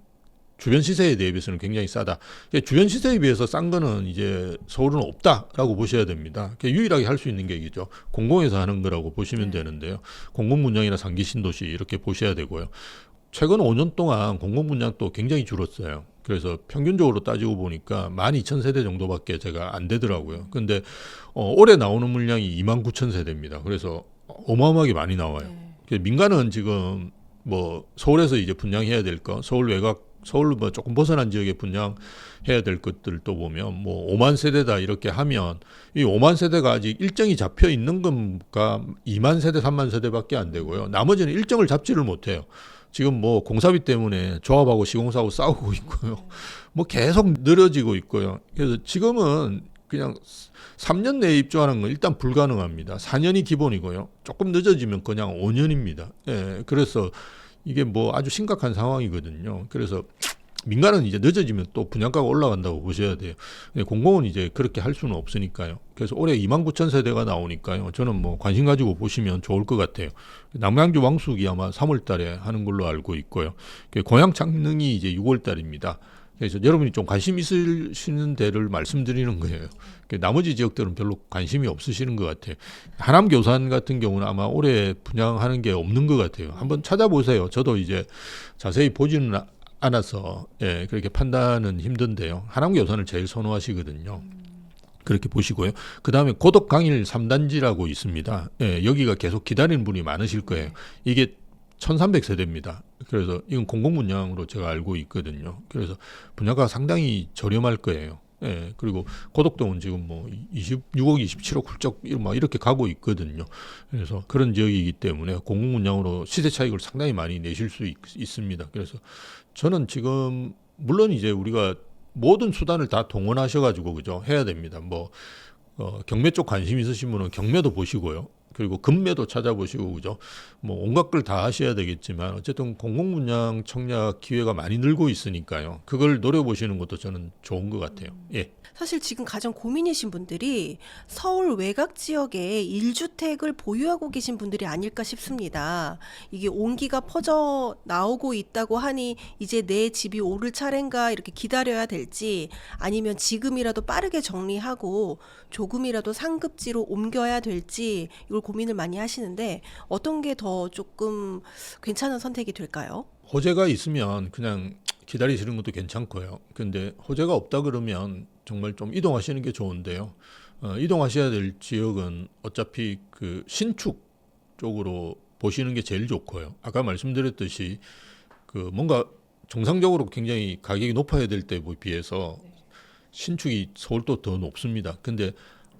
A: 주변 시세에 대비해서는 굉장히 싸다. 주변 시세에 비해서 싼 거는 이제 서울은 없다라고 보셔야 됩니다. 유일하게 할 수 있는 게 이죠. 공공에서 하는 거라고 보시면 되는데요. 공공 분양이나 상기 신도시 이렇게 보셔야 되고요. 최근 5년 동안 공공 분양도 굉장히 줄었어요. 그래서 평균적으로 따지고 보니까 12,000세대 정도밖에 제가 안 되더라고요. 근데 올해 나오는 물량이 29,000세대입니다. 그래서 어마어마하게 많이 나와요. 민간은 지금 뭐 서울에서 이제 분양해야 될 거, 서울 외곽, 서울 뭐 조금 벗어난 지역에 분양해야 될 것들도 보면 뭐 5만 세대다 이렇게 하면 이 5만 세대가 아직 일정이 잡혀 있는 건가 2만 세대, 3만 세대밖에 안 되고요. 나머지는 일정을 잡지를 못해요. 지금 뭐 공사비 때문에 조합하고 시공사하고 싸우고 있고요. 뭐 계속 늘어지고 있고요. 그래서 지금은 그냥 3년 내에 입주하는 건 일단 불가능합니다. 4년이 기본이고요. 조금 늦어지면 그냥 5년입니다. 예, 그래서 이게 뭐 아주 심각한 상황이거든요. 그래서 민간은 이제 늦어지면 또 분양가가 올라간다고 보셔야 돼요. 공공은 이제 그렇게 할 수는 없으니까요. 그래서 올해 29,000세대가 나오니까요. 저는 뭐 관심 가지고 보시면 좋을 것 같아요. 남양주 왕숙이 아마 3월 달에 하는 걸로 알고 있고요. 고양 창릉이 이제 6월 달입니다. 그래서 여러분이 좀 관심 있으시는 데를 말씀드리는 거예요. 나머지 지역들은 별로 관심이 없으시는 것 같아요. 하남 교산 같은 경우는 아마 올해 분양하는 게 없는 것 같아요. 한번 찾아보세요. 저도 이제 자세히 보지는 않아서 그렇게 판단은 힘든데요. 하남 교산을 제일 선호하시거든요. 그렇게 보시고요. 그다음에 고덕 강일 3단지라고 있습니다. 예, 여기가 계속 기다리는 분이 많으실 거예요. 이게 1300세대입니다. 그래서 이건 공공분양으로 제가 알고 있거든요. 그래서 분양가가 상당히 저렴할 거예요. 예, 그리고 고덕동은 지금 뭐 26억, 27억 훌쩍 막 이렇게 가고 있거든요. 그래서 그런 지역이기 때문에 공공분양으로 시세 차익을 상당히 많이 내실 수 있습니다. 그래서 저는 지금 물론 이제 우리가 모든 수단을 다 동원하셔가지고 그죠 해야 됩니다. 뭐 경매 쪽 관심 있으신 분은 경매도 보시고요. 그리고 금매도 찾아보시고 그죠. 뭐 온갖 걸 다 하셔야 되겠지만 어쨌든 공공분양 청약 기회가 많이 늘고 있으니까요. 그걸 노려보시는 것도 저는 좋은 것 같아요. 예.
B: 사실 지금 가장 고민이신 분들이 서울 외곽 지역에 1주택을 보유하고 계신 분들이 아닐까 싶습니다. 이게 온기가 퍼져 나오고 있다고 하니 이제 내 집이 오를 차례인가 이렇게 기다려야 될지 아니면 지금이라도 빠르게 정리하고 조금이라도 상급지로 옮겨야 될지 이걸 고민을 많이 하시는데 어떤 게 더 조금 괜찮은 선택이 될까요?
A: 호재가 있으면 그냥 기다리시는 것도 괜찮고요. 근데 호재가 없다 그러면 정말 좀 이동하시는 게 좋은데요. 이동하셔야 될 지역은 어차피 그 신축 쪽으로 보시는 게 제일 좋고요. 아까 말씀드렸듯이 그 뭔가 정상적으로 굉장히 가격이 높아야 될 때에 비해서 신축이 서울도 더 높습니다. 근데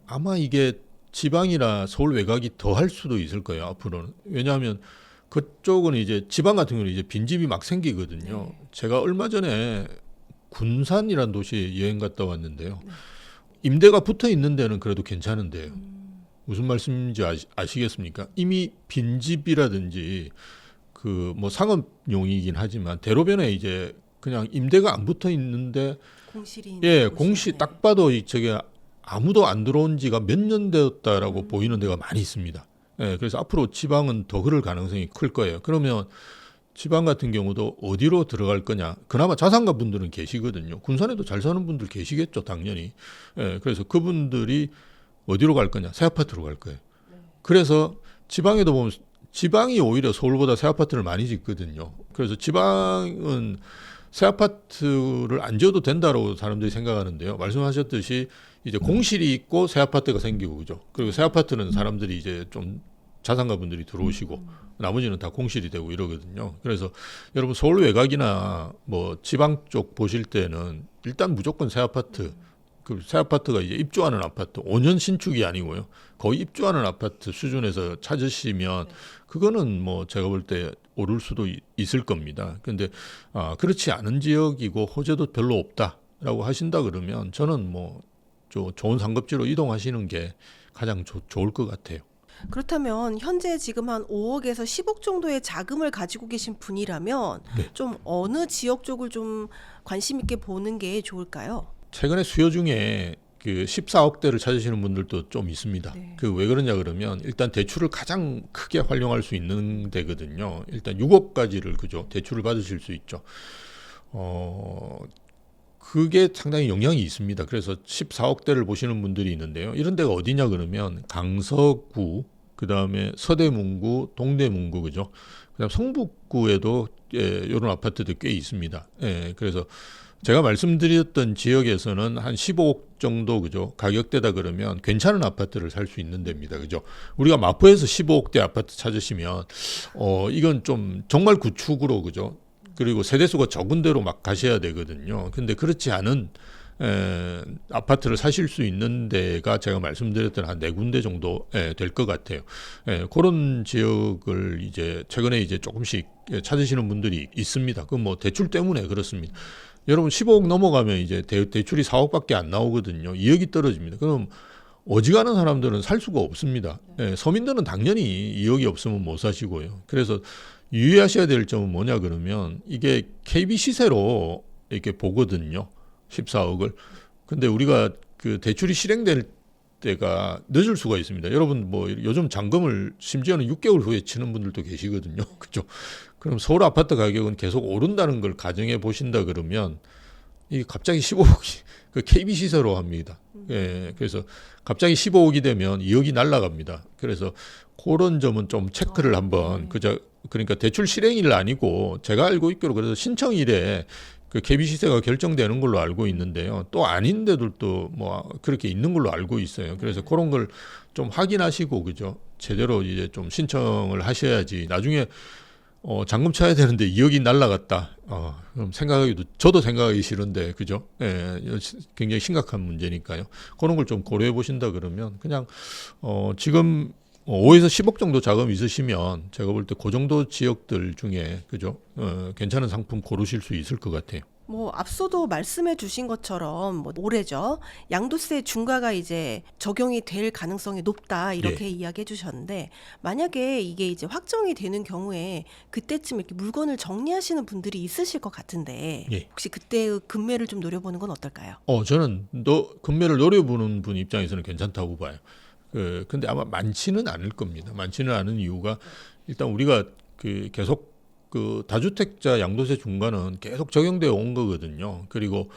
A: 아마 이게 지방이나 서울 외곽이 더 할 수도 있을 거예요. 앞으로는. 왜냐하면 그쪽은 이제 지방 같은 경우는 이제 빈집이 막 생기거든요. 제가 얼마 전에 군산이라는 도시에 여행 갔다 왔는데요. 임대가 붙어 있는 데는 그래도 괜찮은데요. 무슨 말씀인지 아시겠습니까? 이미 빈집이라든지 그 뭐 상업용이긴 하지만 대로변에 이제 그냥 임대가 안 붙어 있는데
B: 공실이
A: 예,
B: 있는
A: 공시
B: 곳이네.
A: 딱 봐도 저게 아무도 안 들어온 지가 몇 년 되었다라고 보이는 데가 많이 있습니다. 예, 그래서 앞으로 지방은 더 그럴 가능성이 클 거예요. 그러면 지방 같은 경우도 어디로 들어갈 거냐. 그나마 자산가 분들은 계시거든요. 군산에도 잘 사는 분들 계시겠죠, 당연히. 예, 그래서 그분들이 어디로 갈 거냐. 새 아파트로 갈 거예요. 그래서 지방에도 보면 지방이 오히려 서울보다 새 아파트를 많이 짓거든요. 그래서 지방은 새 아파트를 안 지어도 된다고 사람들이 생각하는데요. 말씀하셨듯이 이제 공실이 있고 새 아파트가 생기고 그죠. 그리고 새 아파트는 사람들이 이제 좀 자산가 분들이 들어오시고 나머지는 다 공실이 되고 이러거든요. 그래서 여러분 서울 외곽이나 뭐 지방 쪽 보실 때는 일단 무조건 새 아파트 그 새 아파트가 이제 입주하는 아파트 5년 신축이 아니고요. 거의 입주하는 아파트 수준에서 찾으시면 그거는 뭐 제가 볼 때 오를 수도 있을 겁니다. 근데 그렇지 않은 지역이고 호재도 별로 없다라고 하신다 그러면 저는 뭐 좋은 상급지로 이동하시는 게 가장 좋을 것 같아요.
B: 그렇다면 현재 지금 한 5억에서 10억 정도의 자금을 가지고 계신 분이라면
A: 네.
B: 좀 어느 지역 쪽을 좀 관심 있게 보는 게 좋을까요?
A: 최근에 수요 중에 그 14억대를 찾으시는 분들도 좀 있습니다.
B: 네.
A: 그 왜 그러냐 그러면 일단 대출을 가장 크게 활용할 수 있는 데거든요. 일단 6억까지를 그죠 대출을 받으실 수 있죠. 그게 상당히 영향이 있습니다. 그래서 14억대를 보시는 분들이 있는데요. 이런 데가 어디냐 그러면 강서구, 그다음에 서대문구, 동대문구 그죠. 그다음 성북구에도 이런 아파트들 꽤 있습니다. 예, 그래서 제가 말씀드렸던 지역에서는 한 15억 정도 그죠 가격대다 그러면 괜찮은 아파트를 살 수 있는 데입니다. 그죠. 우리가 마포에서 15억대 아파트 찾으시면 이건 좀 정말 구축으로 그죠. 그리고 세대수가 적은 데로 막 가셔야 되거든요. 근데 그렇지 않은 아파트를 사실 수 있는 데가 제가 말씀드렸던 한 4군데 정도 될 것 같아요. 그런 지역을 이제 최근에 이제 조금씩 찾으시는 분들이 있습니다. 그 뭐 대출 때문에 그렇습니다. 여러분 15억 넘어가면 이제 대출이 4억밖에 안 나오거든요. 2억이 떨어집니다. 그럼 어지간한 사람들은 살 수가 없습니다. 서민들은 당연히 2억이 없으면 못 사시고요. 그래서 유의하셔야 될 점은 뭐냐 그러면 이게 KB 시세로 이렇게 보거든요. 14억을. 근데 우리가 그 대출이 실행될 때가 늦을 수가 있습니다. 여러분 뭐 요즘 잔금을 심지어는 6개월 후에 치는 분들도 계시거든요. 그죠? 그럼 서울 아파트 가격은 계속 오른다는 걸 가정해 보신다 그러면 이 갑자기 15억이 그 KB 시세로 합니다. 예, 그래서 갑자기 15억이 되면 2억이 날아갑니다. 그래서 그런 점은 좀 체크를 한번 그러니까 대출 실행일 아니고 제가 알고 있기로 그래서 신청일에 그 KB 시세가 결정되는 걸로 알고 있는데요. 또 아닌 데들도 뭐 그렇게 있는 걸로 알고 있어요. 그래서 그런 걸 좀 확인하시고 그죠? 제대로 이제 좀 신청을 하셔야지 나중에 잔금 쳐야 되는데 2억이 날라갔다. 그럼 생각하기도 저도 생각하기 싫은데 그죠? 예, 굉장히 심각한 문제니까요. 그런 걸 좀 고려해 보신다 그러면 그냥 지금 5에서 10억 정도 자금 있으시면 제가 볼 때 그 정도 지역들 중에 그죠? 괜찮은 상품 고르실 수 있을 것 같아요.
B: 뭐 앞서도 말씀해 주신 것처럼 뭐 올해죠. 양도세 중과가 이제 적용이 될 가능성이 높다 이렇게 이야기해 주셨는데 만약에 이게 이제 확정이 되는 경우에 그때쯤 이렇게 물건을 정리하시는 분들이 있으실 것 같은데
A: 예.
B: 혹시 그때의 금매를 좀 노려보는 건 어떨까요?
A: 저는 금매를 노려보는 분 입장에서는 괜찮다고 봐요. 근데 아마 많지는 않을 겁니다. 많지는 않은 이유가 일단 우리가 계속 다주택자 양도세 중과는 계속 적용되어 온 거거든요. 그리고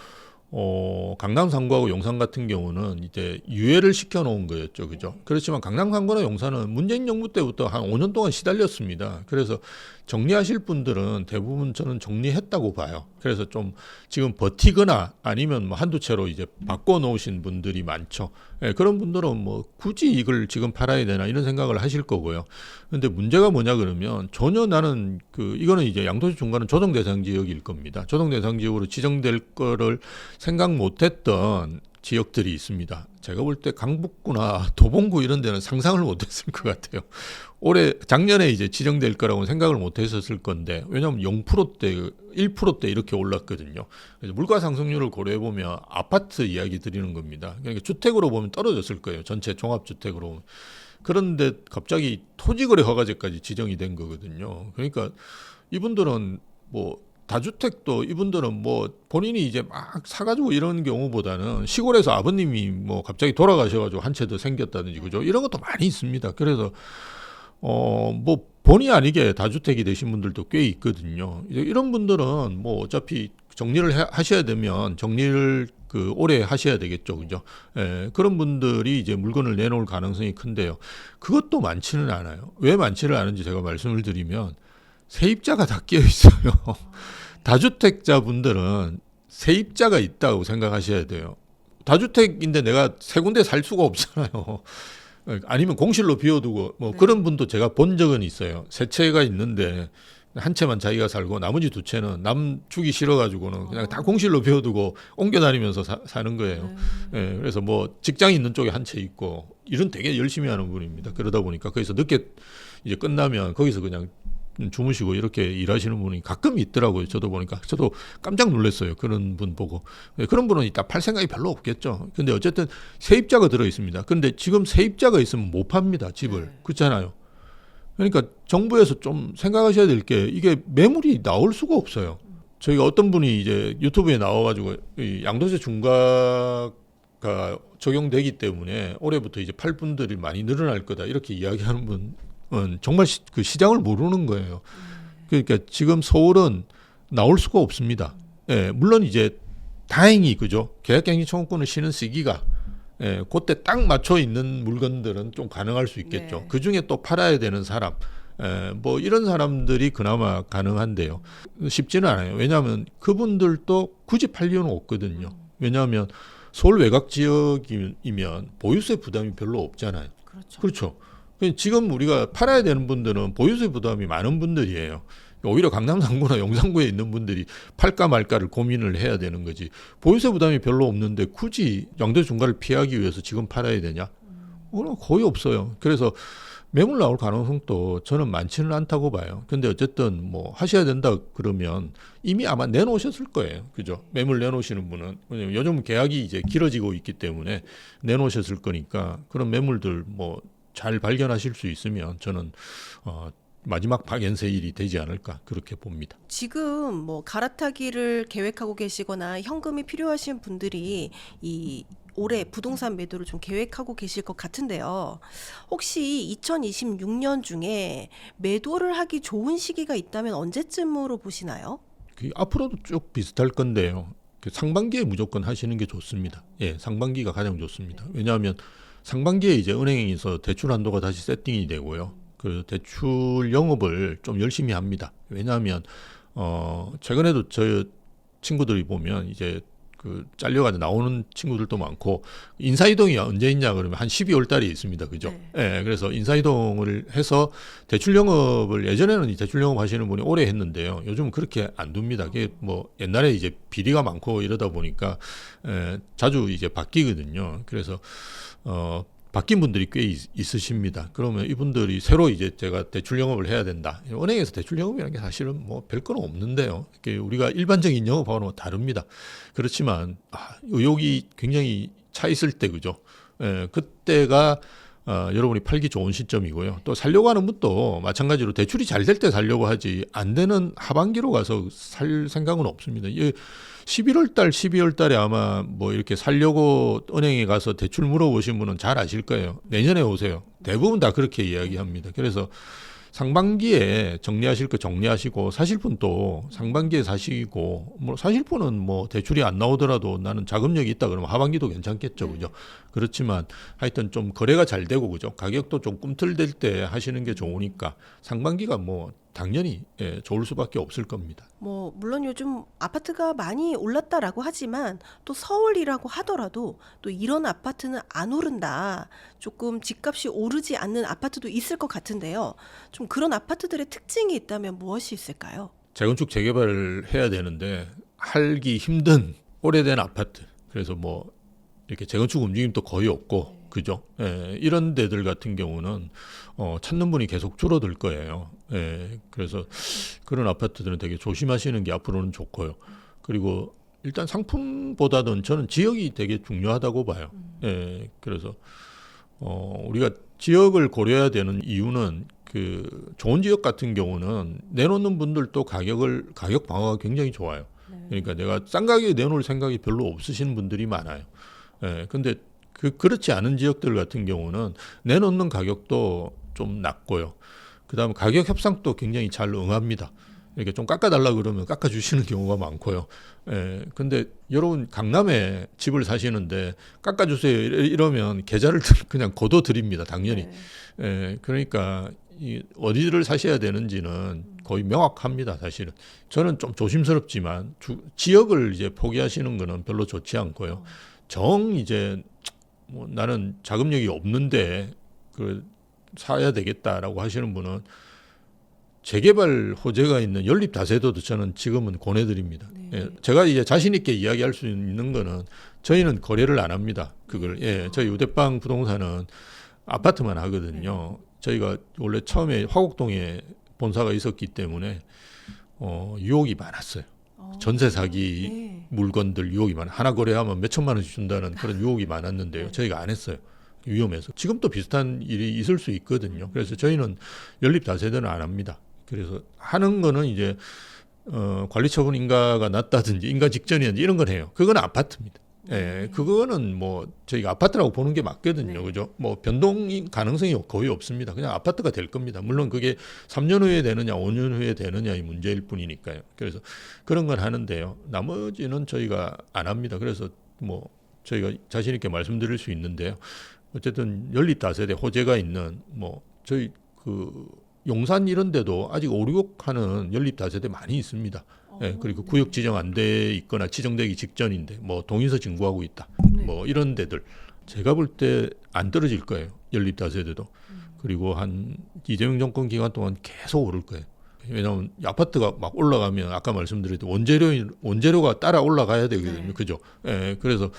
A: 강남 3구하고 용산 같은 경우는 이제 유예를 시켜놓은 거였죠, 그죠? 그렇지만 강남 3구나 용산은 문재인 정부 때부터 한 5년 동안 시달렸습니다. 그래서 정리하실 분들은 대부분 저는 정리했다고 봐요. 그래서 좀 지금 버티거나 아니면 뭐 한두 채로 이제 바꿔 놓으신 분들이 많죠. 예, 그런 분들은 뭐 굳이 이걸 지금 팔아야 되나 이런 생각을 하실 거고요. 근데 문제가 뭐냐 그러면 전혀 나는 이거는 이제 양도세 중과는 조정 대상 지역일 겁니다. 조정 대상 지역으로 지정될 거를 생각 못했던 지역들이 있습니다. 제가 볼 때 강북구나 도봉구 이런 데는 상상을 못했을 것 같아요. 작년에 이제 지정될 거라고 생각을 못했었을 건데 왜냐하면 0%대, 1%대 이렇게 올랐거든요. 그래서 물가 상승률을 고려해 보면 아파트 이야기 드리는 겁니다. 그러니까 주택으로 보면 떨어졌을 거예요. 전체 종합주택으로. 그런데 갑자기 토지거래 허가제까지 지정이 된 거거든요. 그러니까 이분들은 뭐 다주택도 이분들은 뭐 본인이 이제 막 사가지고 이런 경우보다는 시골에서 아버님이 뭐 갑자기 돌아가셔가지고 한 채 더 생겼다든지 그죠? 이런 것도 많이 있습니다. 그래서 뭐 본의 아니게 다주택이 되신 분들도 꽤 있거든요. 이런 분들은 뭐 어차피 정리를 하셔야 되면 정리를 오래 하셔야 되겠죠, 그죠? 예, 그런 분들이 이제 물건을 내놓을 가능성이 큰데요. 그것도 많지는 않아요. 왜 많지는 않은지 제가 말씀을 드리면 세입자가 다 끼어 있어요. 다주택자분들은 세입자가 있다고 생각하셔야 돼요. 다주택인데 내가 세 군데 살 수가 없잖아요. 아니면 공실로 비워두고 뭐 그런 분도 제가 본 적은 있어요. 세 채가 있는데 한 채만 자기가 살고 나머지 두 채는 남 주기 싫어가지고는 그냥 다 공실로 비워두고 옮겨 다니면서 사는 거예요. 예, 그래서 뭐 직장 있는 쪽에 한 채 있고 일은 되게 열심히 하는 분입니다. 그러다 보니까 거기서 늦게 이제 끝나면 거기서 그냥 주무시고 이렇게 일하시는 분이 가끔 있더라고요. 저도 보니까 저도 깜짝 놀랐어요. 그런 분 보고. 그런 분은 이따 팔 생각이 별로 없겠죠. 근데 어쨌든 세입자가 들어 있습니다. 근데 지금 세입자가 있으면 못 팝니다. 집을. 그렇잖아요. 그러니까 정부에서 좀 생각하셔야 될 게 이게 매물이 나올 수가 없어요. 저희가 어떤 분이 이제 유튜브에 나와가지고 이 양도세 중과가 적용되기 때문에 올해부터 이제 팔 분들이 많이 늘어날 거다 이렇게 이야기하는 분 정말 그 시장을 모르는 거예요. 그러니까 지금 서울은 나올 수가 없습니다. 예, 물론 이제 다행히 그죠. 계약갱신 청구권을 쉬는 시기가 그때 딱 맞춰 있는 물건들은 좀 가능할 수 있겠죠.
B: 네.
A: 그 중에 또 팔아야 되는 사람, 뭐 이런 사람들이 그나마 가능한데요. 쉽지는 않아요. 왜냐하면 그분들도 굳이 팔 이유는 없거든요. 왜냐하면 서울 외곽 지역이면 보유세 부담이 별로 없잖아요.
B: 그렇죠.
A: 그렇죠. 지금 우리가 팔아야 되는 분들은 보유세 부담이 많은 분들이에요. 오히려 강남 3구나 용산구에 있는 분들이 팔까 말까를 고민을 해야 되는 거지. 보유세 부담이 별로 없는데 굳이 양도세 중과를 피하기 위해서 지금 팔아야 되냐? 거의 없어요. 그래서 매물 나올 가능성도 저는 많지는 않다고 봐요. 근데 어쨌든 뭐 하셔야 된다 그러면 이미 아마 내놓으셨을 거예요. 그죠? 매물 내놓으시는 분은. 왜냐면 요즘 계약이 이제 길어지고 있기 때문에 내놓으셨을 거니까 그런 매물들 뭐 잘 발견하실 수 있으면 저는 마지막 박연세일이 되지 않을까 그렇게 봅니다.
B: 지금 뭐 갈아타기를 계획하고 계시거나 현금이 필요하신 분들이 이 올해 부동산 매도를 좀 계획하고 계실 것 같은데요. 혹시 2026년 중에 매도를 하기 좋은 시기가 있다면 언제쯤으로 보시나요?
A: 앞으로도 쭉 비슷할 건데요. 상반기에 무조건 하시는 게 좋습니다. 예, 상반기가 가장 좋습니다. 왜냐하면 상반기에 이제 은행에서 대출 한도가 다시 세팅이 되고요. 그 대출 영업을 좀 열심히 합니다. 왜냐하면 최근에도 친구들이 보면 이제 그 잘려가지고 나오는 친구들도 많고 인사이동이 언제 있냐 그러면 한 12월 달에 있습니다. 그죠?
B: 네.
A: 예, 그래서 인사이동을 해서 대출 영업을 예전에는 이 대출 영업 하시는 분이 오래 했는데요. 요즘은 그렇게 안 둡니다. 그게 뭐 옛날에 이제 비리가 많고 이러다 보니까 자주 이제 바뀌거든요. 그래서 바뀐 분들이 꽤 있으십니다. 그러면 이분들이 새로 이제 제가 대출 영업을 해야 된다. 은행에서 대출 영업이라는 게 사실은 뭐 별건 없는데요. 우리가 일반적인 영업하고는 다릅니다. 그렇지만 의욕이 굉장히 차 있을 때 그죠. 그때가 여러분이 팔기 좋은 시점이고요. 또 살려고 하는 분도 마찬가지로 대출이 잘 될 때 살려고 하지 안 되는 하반기로 가서 살 생각은 없습니다. 11월 달, 12월 달에 아마 뭐 이렇게 살려고 은행에 가서 대출 물어보신 분은 잘 아실 거예요. 내년에 오세요. 대부분 다 그렇게 이야기합니다. 그래서 상반기에 정리하실 거 정리하시고 사실 분도 상반기에 사시고 뭐 사실 분은 뭐 대출이 안 나오더라도 나는 자금력이 있다 그러면 하반기도 괜찮겠죠. 그죠? 그렇지만 하여튼 좀 거래가 잘 되고 그죠? 가격도 좀 꿈틀댈 때 하시는 게 좋으니까 상반기가 뭐 당연히 좋을 수밖에 없을 겁니다.
B: 뭐 물론 요즘 아파트가 많이 올랐다라고 하지만 또 서울이라고 하더라도 또 이런 아파트는 안 오른다. 조금 집값이 오르지 않는 아파트도 있을 것 같은데요. 좀 그런 아파트들의 특징이 있다면 무엇이 있을까요?
A: 재건축 재개발을 해야 되는데 살기 힘든 오래된 아파트. 그래서 뭐 이렇게 재건축 움직임도 거의 없고 그죠? 이런 데들 같은 경우는 찾는 분이 계속 줄어들 거예요. 그래서 그런 아파트들은 되게 조심하시는 게 앞으로는 좋고요. 그리고 일단 상품보다는 저는 지역이 되게 중요하다고 봐요. 그래서 우리가 지역을 고려해야 되는 이유는 그 좋은 지역 같은 경우는 내놓는 분들도 가격 방어가 굉장히 좋아요. 그러니까 내가 싼 가격에 내놓을 생각이 별로 없으신 분들이 많아요. 근데 그렇지 않은 지역들 같은 경우는 내놓는 가격도 좀 낮고요. 그다음에 가격 협상도 굉장히 잘 응합니다. 이렇게 좀 깎아달라 그러면 깎아주시는 경우가 많고요. 근데 여러분 강남에 집을 사시는데 깎아주세요 이러면 계좌를 그냥 거둬드립니다. 당연히. 그러니까 어디를 사셔야 되는지는 거의 명확합니다. 사실은. 저는 좀 조심스럽지만 지역을 이제 포기하시는 거는 별로 좋지 않고요. 이제 뭐 나는 자금력이 없는데 그 사야 되겠다라고 하시는 분은 재개발 호재가 있는 연립 다세도도 저는 지금은 권해드립니다. 제가 이제 자신 있게 이야기할 수 있는 거는 저희는 거래를 안 합니다. 그걸 저희 우대방 부동산은 아파트만 하거든요. 저희가 원래 처음에 화곡동에 본사가 있었기 때문에 유혹이 많았어요. 전세 사기 물건들 유혹이 많아. 하나 거래하면 몇 천만 원씩 준다는 그런 유혹이 많았는데요. 저희가 안 했어요. 위험해서. 지금도 비슷한 일이 있을 수 있거든요. 그래서 저희는 연립 다세대는 안 합니다. 그래서 하는 거는 이제 관리처분 인가가 났다든지 인가 직전이든지 이런 건 해요. 그건 아파트입니다. 그거는 뭐 저희가 아파트라고 보는 게 맞거든요. 그죠? 뭐 변동 가능성이 거의 없습니다. 그냥 아파트가 될 겁니다. 물론 그게 3년 후에 되느냐 5년 후에 되느냐의 문제일 뿐이니까요. 그래서 그런 건 하는데요. 나머지는 저희가 안 합니다. 그래서 뭐 저희가 자신 있게 말씀드릴 수 있는데요. 어쨌든 연립 다세대 호재가 있는 뭐 저희 그 용산 이런 데도 아직 5, 6억 하는 연립 다세대 많이 있습니다. 그리고 구역 지정 안 돼 있거나 지정되기 직전인데 뭐 동의서 진구하고 있다. 뭐 이런 데들 제가 볼 때 안 떨어질 거예요. 연립 다세대도. 그리고 한 이재명 정권 기간 동안 계속 오를 거예요. 왜냐하면 아파트가 막 올라가면 아까 말씀드렸듯이 원재료가 따라 올라가야 되거든요. 그죠? 그래서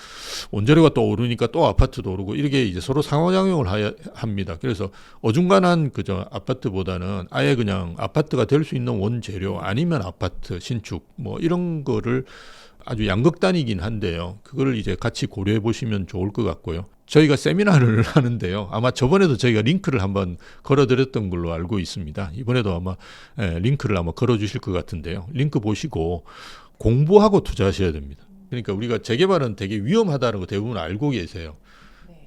A: 원재료가 또 오르니까 또 아파트도 오르고 이렇게 이제 서로 상호작용을 합니다. 그래서 어중간한 그저 아파트보다는 아예 그냥 아파트가 될 수 있는 원재료 아니면 아파트 신축 뭐 이런 거를 아주 양극단이긴 한데요. 그거를 이제 같이 고려해 보시면 좋을 것 같고요. 저희가 세미나를 하는데요. 아마 저번에도 저희가 링크를 한번 걸어드렸던 걸로 알고 있습니다. 이번에도 아마 링크를 아마 걸어주실 것 같은데요. 링크 보시고 공부하고 투자하셔야 됩니다. 그러니까 우리가 재개발은 되게 위험하다는 거 대부분 알고 계세요.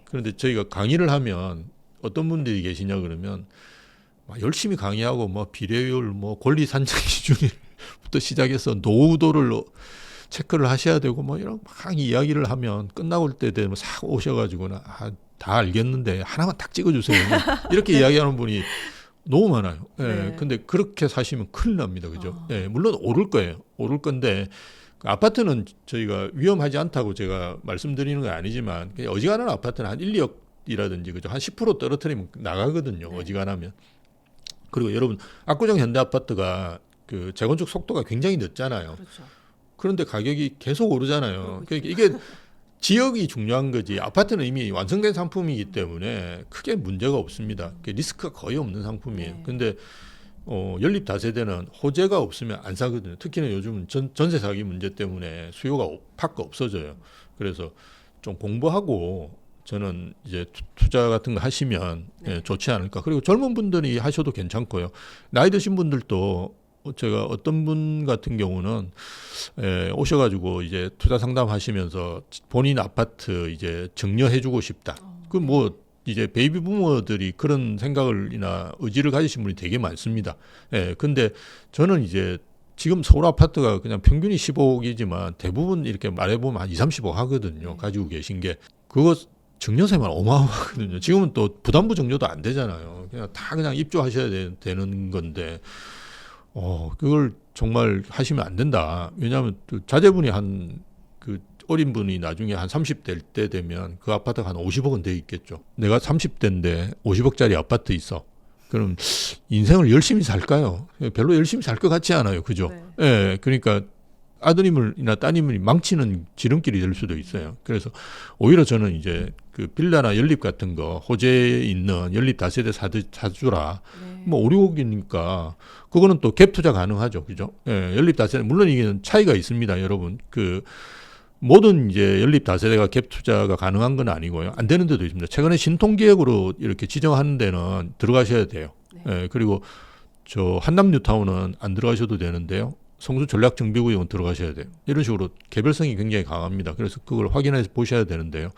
A: 그런데 저희가 강의를 하면 어떤 분들이 계시냐 그러면 열심히 강의하고 뭐 비례율, 뭐 권리 산정 기준부터 시작해서 노후도를 체크를 하셔야 되고 뭐 이런 막 이야기를 하면 끝나고 때 되면 싹 오셔가지고는 다 알겠는데 하나만 딱 찍어주세요. 이렇게 이야기하는 분이 너무 많아요. 근데 그렇게 사시면 큰일 납니다. 그죠? 물론 오를 거예요. 오를 건데 그 아파트는 저희가 위험하지 않다고 제가 말씀드리는 건 아니지만 그냥 어지간한 아파트는 한 1, 2억이라든지 그죠? 한 10% 떨어뜨리면 나가거든요.
B: 네.
A: 어지간하면. 그리고 여러분 압구정 현대 아파트가 그 재건축 속도가 굉장히 늦잖아요.
B: 그렇죠.
A: 그런데 가격이 계속 오르잖아요.
B: 그러고
A: 그러니까 이게 지역이 중요한 거지. 아파트는 이미 완성된 상품이기 때문에 크게 문제가 없습니다. 리스크가 거의 없는 상품이에요.
B: 네.
A: 근데 연립 다세대는 호재가 없으면 안 사거든요. 특히나 요즘은 전세 사기 문제 때문에 수요가 팍 없어져요. 그래서 좀 공부하고 저는 이제 투자 같은 거 하시면
B: 네.
A: 예, 좋지 않을까. 그리고 젊은 분들이 하셔도 괜찮고요. 나이 드신 분들도 제가 어떤 분 같은 경우는 오셔가지고 이제 투자 상담하시면서 본인 아파트 이제 증여해주고 싶다. 그 뭐 이제 베이비 부모들이 그런 생각을이나 의지를 가지신 분이 되게 많습니다. 예, 근데 저는 이제 지금 서울 아파트가 그냥 평균이 15억이지만 대부분 이렇게 말해보면 한 2, 30억 하거든요. 가지고 계신 게. 그거 증여세만 어마어마하거든요. 지금은 또 부담부 증여도 안 되잖아요. 그냥 다 그냥 입주하셔야 되는 건데, 그걸 정말 하시면 안 된다. 왜냐하면 또 자제분이 그 어린 분이 나중에 한 30대 때 되면 그 아파트가 한 50억은 돼 있겠죠. 내가 30대인데 50억짜리 아파트 있어. 그럼 인생을 열심히 살까요? 별로 열심히 살 것 같지 않아요. 그죠?
B: 네.
A: 예, 그러니까 아드님이나 따님을 망치는 지름길이 될 수도 있어요. 그래서 오히려 저는 이제 그 빌라나 연립 같은 거 호재에 있는 연립 다세대 사주라.
B: 네.
A: 뭐 5, 6억이니까 그거는 또 갭 투자 가능하죠. 그죠? 예, 연립 다세대 물론 이게 차이가 있습니다, 여러분. 그 모든 이제 연립 다세대가 갭 투자가 가능한 건 아니고요. 안 되는 데도 있습니다. 최근에 신통기획으로 이렇게 지정하는 데는 들어가셔야 돼요.
B: 네.
A: 예, 그리고 저 한남 뉴타운은 안 들어가셔도 되는데요. 성수 전략 정비구역은 들어가셔야 돼요. 이런 식으로 개별성이 굉장히 강합니다. 그래서 그걸 확인해서 보셔야 되는데요.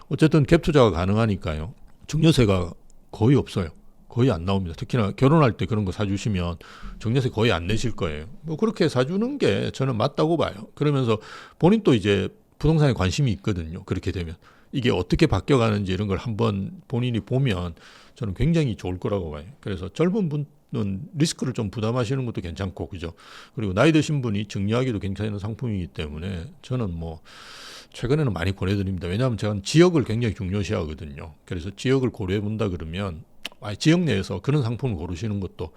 A: 어쨌든 갭 투자가 가능하니까요. 증여세가 거의 없어요. 거의 안 나옵니다. 특히나 결혼할 때 그런 거 사주시면 증여세 거의 안 내실 거예요. 뭐 그렇게 사주는 게 저는 맞다고 봐요. 그러면서 본인도 이제 부동산에 관심이 있거든요. 그렇게 되면 이게 어떻게 바뀌어가는지 이런 걸 한번 본인이 보면 저는 굉장히 좋을 거라고 봐요. 그래서 젊은 분은 리스크를 좀 부담하시는 것도 괜찮고, 그죠? 그리고 나이 드신 분이 증여하기도 괜찮은 상품이기 때문에 저는 뭐 최근에는 많이 권해드립니다. 왜냐하면 제가 지역을 굉장히 중요시하거든요. 그래서 지역을 고려해 본다 그러면 지역 내에서 그런 상품을 고르시는 것도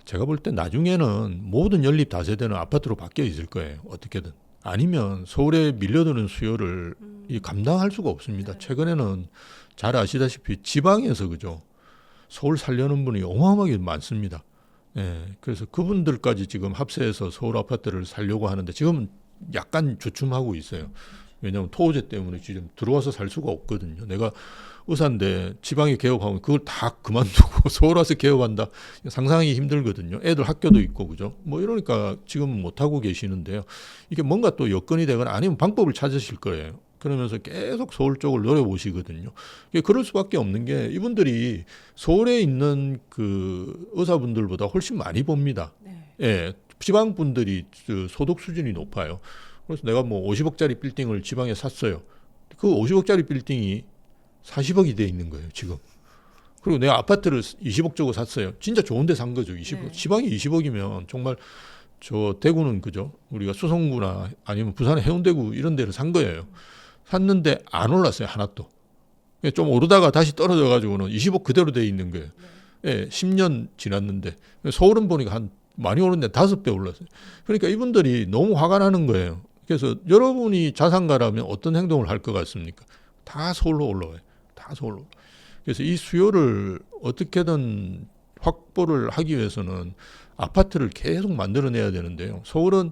A: 제가 볼 때 나중에는 모든 연립 다세대는 아파트로 바뀌어 있을 거예요. 어떻게든. 아니면 서울에 밀려드는 수요를 감당할 수가 없습니다. 최근에는 잘 아시다시피 지방에서 그죠. 서울 살려는 분이 어마어마하게 많습니다. 예, 그래서 그분들까지 지금 합세해서 서울 아파트를 살려고 하는데 지금은 약간 주춤하고 있어요. 왜냐하면 토호제 때문에 지금 들어와서 살 수가 없거든요. 내가 의사인데 지방에 개업하면 그걸 다 그만두고 서울 와서 개업한다. 상상하기 힘들거든요. 애들 학교도 있고 그죠. 뭐 이러니까 지금 못 하고 계시는데요. 이게 뭔가 또 여건이 되거나 아니면 방법을 찾으실 거예요. 그러면서 계속 서울 쪽을 노려보시거든요. 그럴 수밖에 없는 게 이분들이 서울에 있는 그 의사분들보다 훨씬 많이 봅니다.
B: 네.
A: 예, 지방 분들이 소득 수준이 높아요. 그래서 내가 뭐 50억짜리 빌딩을 지방에 샀어요. 그 50억짜리 빌딩이 40억이 돼 있는 거예요, 지금. 그리고 내가 아파트를 20억 주고 샀어요. 진짜 좋은 데 산 거죠, 20억.
B: 네.
A: 지방이 20억이면 정말 저 대구는 그죠? 우리가 수성구나 아니면 부산의 해운대구 이런 데를 산 거예요. 샀는데 안 올랐어요, 하나도. 좀 오르다가 다시 떨어져 가지고는 20억 그대로 돼 있는 거예요. 예, 10년 지났는데 서울은 보니까 한 많이 오르는데 5배 올랐어요. 그러니까 이분들이 너무 화가 나는 거예요. 그래서 여러분이 자산가라면 어떤 행동을 할 것 같습니까? 다 서울로 올라와요. 다 서울로. 그래서 이 수요를 어떻게든 확보를 하기 위해서는 아파트를 계속 만들어내야 되는데요. 서울은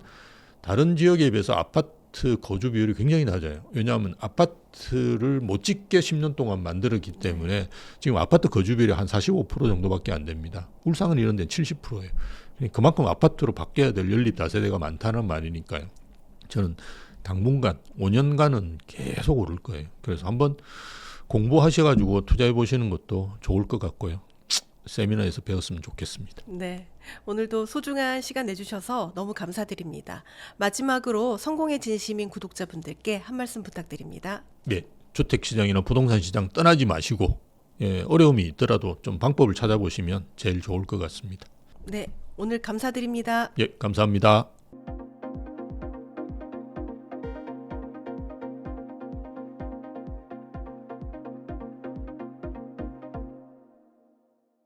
A: 다른 지역에 비해서 아파트 거주 비율이 굉장히 낮아요. 왜냐하면 아파트를 못 짓게 10년 동안 만들었기 때문에 지금 아파트 거주 비율이 한 45% 정도밖에 안 됩니다. 울산은 이런 데는 70%예요. 그만큼 아파트로 바뀌어야 될 연립 다세대가 많다는 말이니까요. 저는 당분간 5년간은 계속 오를 거예요. 그래서 한번 공부하셔가지고 투자해 보시는 것도 좋을 것 같고요. 세미나에서 배웠으면 좋겠습니다.
B: 네. 오늘도 소중한 시간 내주셔서 너무 감사드립니다. 마지막으로 성공의 진심인 구독자분들께 한 말씀 부탁드립니다.
A: 네, 주택시장이나 부동산 시장 떠나지 마시고 어려움이 있더라도 좀 방법을 찾아보시면 제일 좋을 것 같습니다.
B: 네. 오늘 감사드립니다.
A: 예, 감사합니다.